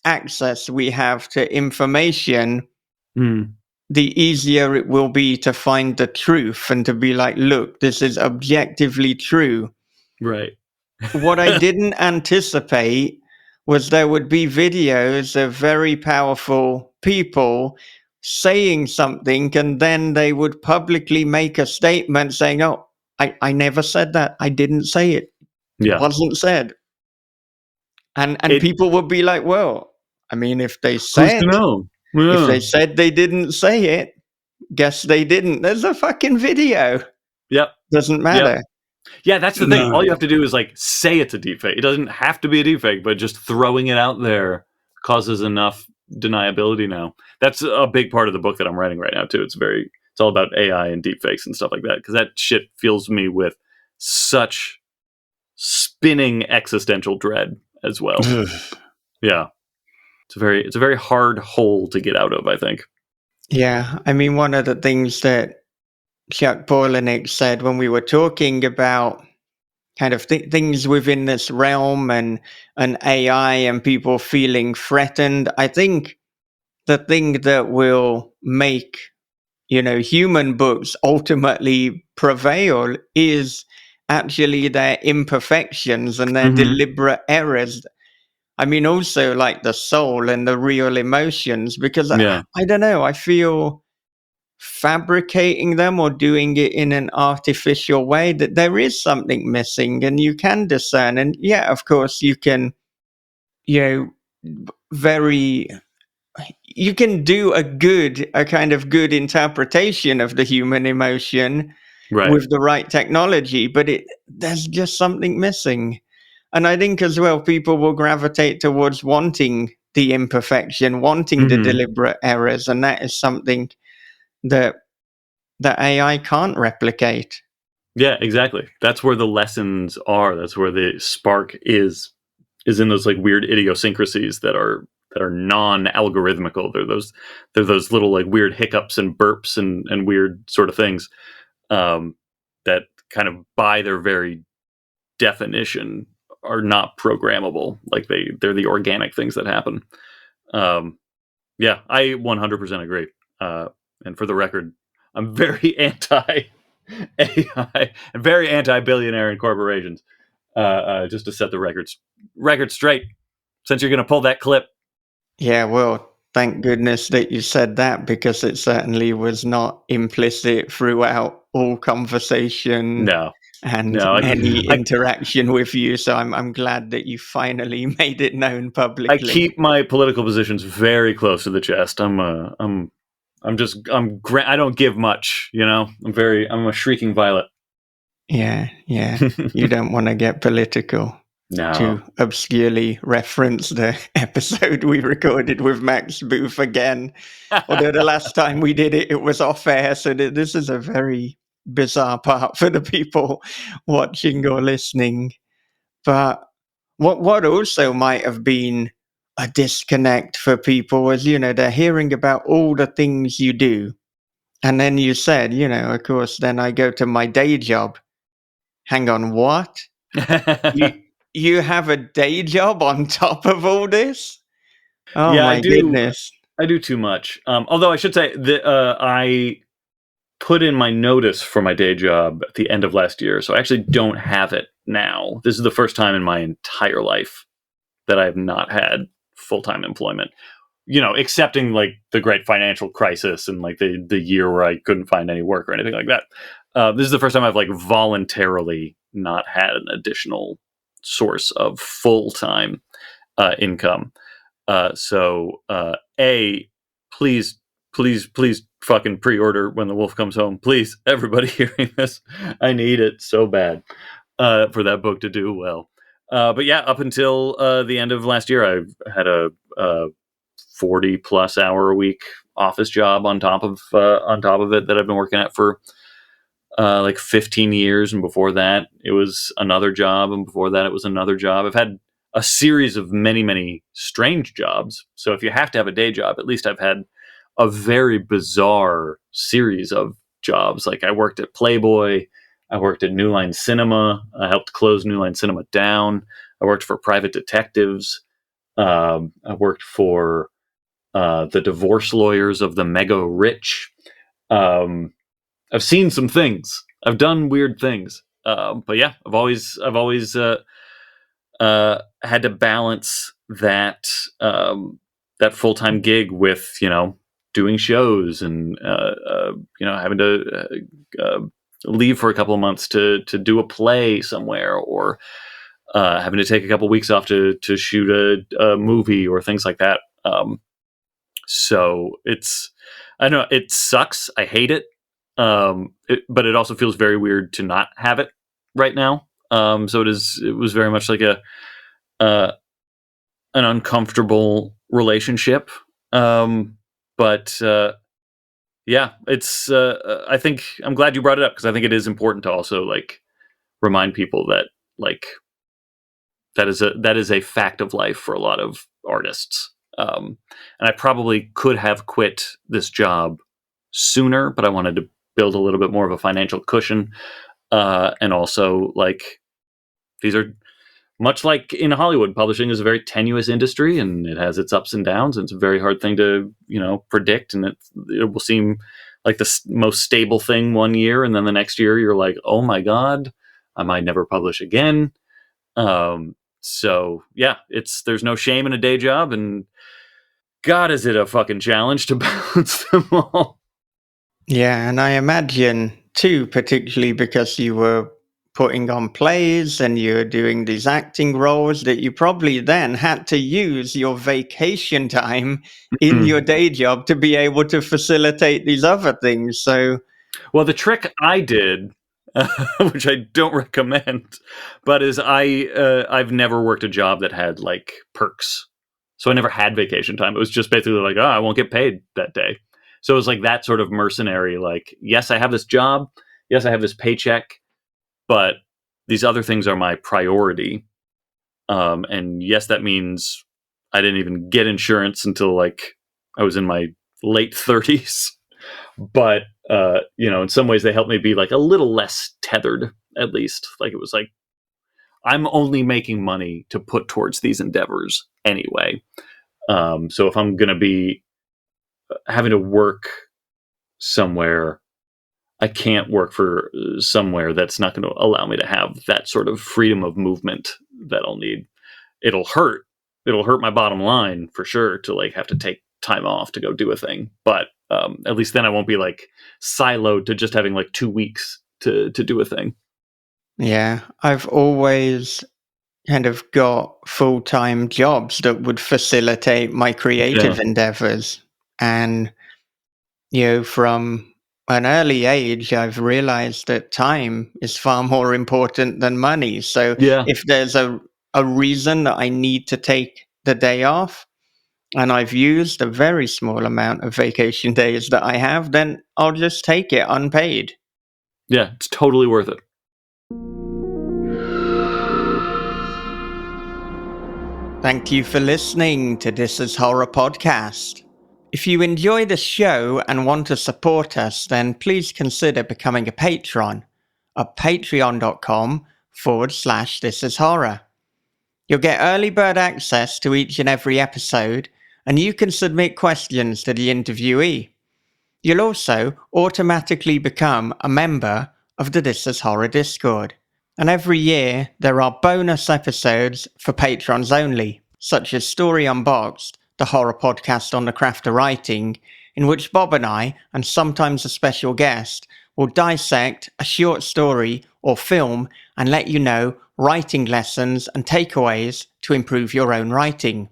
access we have to information, Mm, the easier it will be to find the truth and to be like, look, this is objectively true. right. What I didn't anticipate was there would be videos of very powerful people saying something, and then they would publicly make a statement saying, oh, I never said that. I didn't say it. It Yeah. wasn't said. And It. people would be like, well, I mean, if they Who's to said know? if Yeah. they said they didn't say it, guess they didn't. There's a fucking video. Yep. Doesn't matter. Yeah, that's the thing. No. All you have to do is like say it's a deepfake. It doesn't have to be a deepfake, but just throwing it out there causes enough deniability now. That's a big part of the book that I'm writing right now too. It's all about AI and deepfakes and stuff like that because that shit fills me with such spinning existential dread as well. Yeah. It's a very hard hole to get out of, I think. Yeah. I mean, one of the things that Chuck Palahniuk said when we were talking about kind of things within this realm and AI and people feeling threatened, I think the thing that will make human books ultimately prevail is actually their imperfections and their deliberate errors. I mean, also like the soul and the real emotions, because Yeah. I don't know, I feel fabricating them or doing it in an artificial way that there is something missing and you can discern. And yeah, of course, you can, very you can do a kind of good interpretation of the human emotion Right. with the right technology, but there's just something missing. And I think as well, people will gravitate towards wanting the imperfection, wanting the deliberate errors, and that is something that AI can't replicate. Yeah, exactly. That's where the lessons are. That's where the spark is in those like weird idiosyncrasies that are non-algorithmical. They're those little like weird hiccups and burps and weird sort of things that kind of by their very definition are not programmable. Like they're the organic things that happen. Yeah, I 100% agree. And for the record, I'm very anti AI and very anti billionaire and corporations. Just to set the record straight, since you're going to pull that clip. Yeah, well, thank goodness that you said that, because it certainly was not implicit throughout all conversation No, and no, any I interaction with you. So I'm glad that you finally made it known I publicly. keep my political positions very close to the chest. I don't give much, I'm a shrieking violet. Yeah. You don't want to get political. No. To obscurely reference the episode we recorded with Max Booth again. Although the last time we did it, it was off air. So this is a very bizarre part for the people watching or listening. But what also might have been a disconnect for people was, they're hearing about all the things you do. And then you said, of course, then I go to my day job. Hang on, what? You have a day job on top of all this? Oh Yeah, my goodness. I do too much. Although I should say that I put in my notice for my day job at the end of last year, so I actually don't have it now. This is the first time in my entire life that I have not had full-time employment. Excepting like the great financial crisis and like the year where I couldn't find any work or anything like that. This is the first time I've like voluntarily not had an additional source of full-time income. So please fucking pre-order When the Wolf Comes Home. Please, everybody hearing this, I need it so bad for that book to do well. But yeah, up until the end of last year, I've had a 40 plus hour a week office job on top of it that I've been working at for like 15 years. And before that, it was another job. And before that, it was another job. I've had a series of many, many strange jobs. So if you have to have a day job, at least I've had a very bizarre series of jobs. Like I worked at Playboy, I worked at New Line Cinema, I helped close New Line Cinema down. I worked for private detectives. I worked for the divorce lawyers of the mega rich. I've seen some things. I've done weird things. But yeah, I've always had to balance that that full-time gig with doing shows and having to leave for a couple of months to do a play somewhere, or having to take a couple of weeks off to shoot a movie or things like that. So I don't know, it sucks. I hate it. But it also feels very weird to not have it right now. So it was very much like an uncomfortable relationship. But yeah, it's, I think I'm glad you brought it up, because I think it is important to also like remind people that like, that is a fact of life for a lot of artists. And I probably could have quit this job sooner, but I wanted to build a little bit more of a financial cushion. And also, like, these are much like in Hollywood, publishing is a very tenuous industry, and it has its ups and downs, and it's a very hard thing to predict. And it will seem like the most stable thing one year, and then the next year you're like, oh my god, I might never publish again. So yeah, there's no shame in a day job, and God, is it a fucking challenge to balance them all. Yeah, and I imagine too, particularly because you were putting on plays and you're doing these acting roles, that you probably then had to use your vacation time in your day job to be able to facilitate these other things. So, well, the trick I did, which I don't recommend, but is I've never worked a job that had like perks. So I never had vacation time. It was just basically like, I won't get paid that day. So it was like that sort of mercenary, like, yes, I have this job. Yes, I have this paycheck, but these other things are my priority. And yes, that means I didn't even get insurance until like I was in my late 30s. But, in some ways they helped me be like a little less tethered, at least. Like it was like, I'm only making money to put towards these endeavors anyway. So if I'm going to be having to work somewhere, I can't work for somewhere that's not going to allow me to have that sort of freedom of movement that I'll need. It'll hurt my bottom line for sure to like have to take time off to go do a thing. But at least then I won't be like siloed to just having like 2 weeks to do a thing. yeah, I've always kind of got full-time jobs that would facilitate my creative endeavors. And, from an early age, I've realized that time is far more important than money. So if there's a reason that I need to take the day off, and I've used a very small amount of vacation days that I have, then I'll just take it unpaid. Yeah, it's totally worth it. Thank you for listening to This Is Horror Podcast. If you enjoy the show and want to support us, then please consider becoming a patron at patreon.com/This Is Horror. You'll get early bird access to each and every episode, and you can submit questions to the interviewee. You'll also automatically become a member of the This Is Horror Discord. And every year, there are bonus episodes for patrons only, such as Story Unboxed, the horror podcast on the craft of writing, in which Bob and I, and sometimes a special guest, will dissect a short story or film and let you know writing lessons and takeaways to improve your own writing.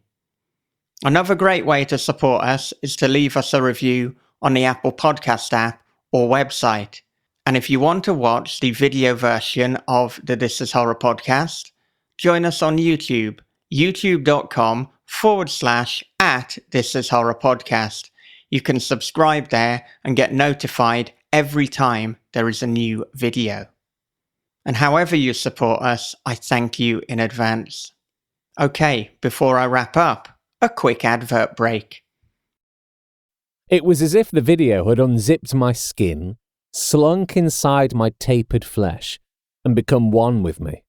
Another great way to support us is to leave us a review on the Apple Podcast app or website. And if you want to watch the video version of the This Is Horror podcast, join us on YouTube, youtube.com/@This Is Horror podcast. You can subscribe there and get notified every time there is a new video. And however you support us, I thank you in advance. Okay, before I wrap up, a quick advert break. It was as if the video had unzipped my skin, slunk inside my tapered flesh, and become one with me.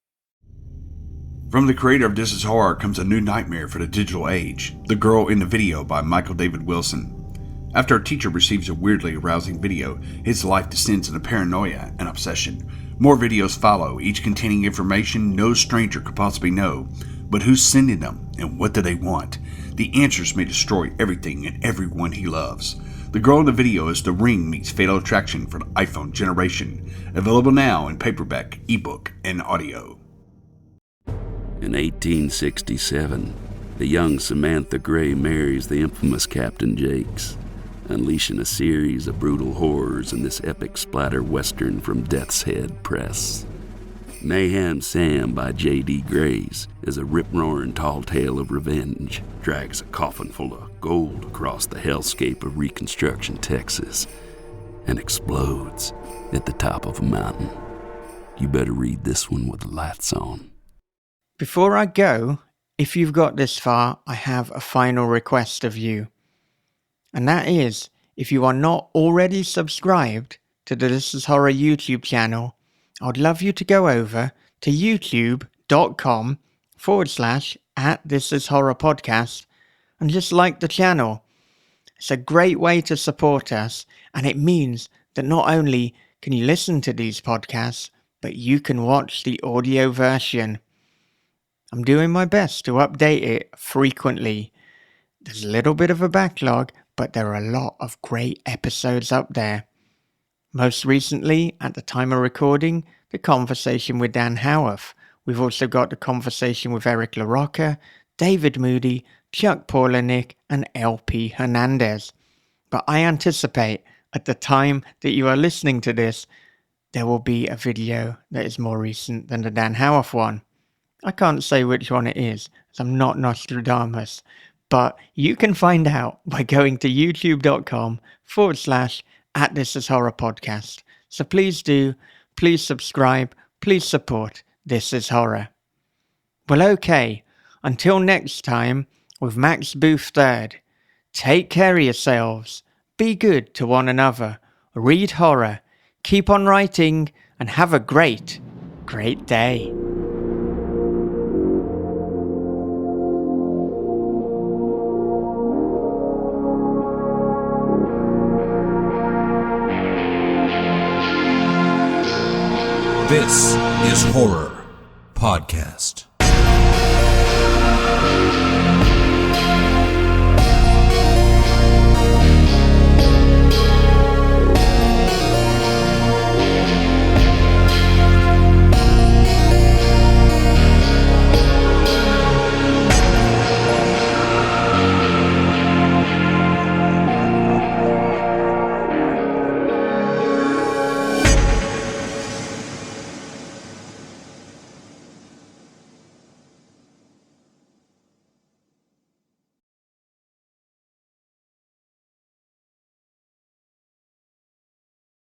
From the creator of This Is Horror comes a new nightmare for the digital age, The Girl in the Video by Michael David Wilson. After a teacher receives a weirdly arousing video, his life descends into paranoia and obsession. More videos follow, each containing information no stranger could possibly know. But who's sending them, and what do they want? The answers may destroy everything and everyone he loves. The Girl in the Video is The Ring meets Fatal Attraction for the iPhone generation. Available now in paperback, ebook, and audio. In 1867, the young Samantha Gray marries the infamous Captain Jakes, unleashing a series of brutal horrors in this epic splatter western from Death's Head Press. Mayhem Sam by J.D. Grays is a rip-roaring tall tale of revenge, drags a coffin full of gold across the hellscape of Reconstruction, Texas, and explodes at the top of a mountain. You better read this one with the lights on. Before I go, if you've got this far, I have a final request of you. And that is, if you are not already subscribed to the This Is Horror YouTube channel, I would love you to go over to youtube.com/@thisishorrorpodcast and just like the channel. It's a great way to support us, and it means that not only can you listen to these podcasts, but you can watch the audio version. I'm doing my best to update it frequently. There's a little bit of a backlog, but there are a lot of great episodes up there. Most recently, at the time of recording, the conversation with Dan Howarth. We've also got the conversation with Eric LaRocca, David Moody, Chuck Palahniuk, and LP Hernandez. But I anticipate, at the time that you are listening to this, there will be a video that is more recent than the Dan Howarth one. I can't say which one it is, as I'm not Nostradamus, but you can find out by going to youtube.com/@thisishorrorpodcast. So please do, please subscribe, please support This Is Horror. Well, okay, until next time, with Max Booth III, take care of yourselves, be good to one another, read horror, keep on writing, and have a great, great day. This is Horror Podcast.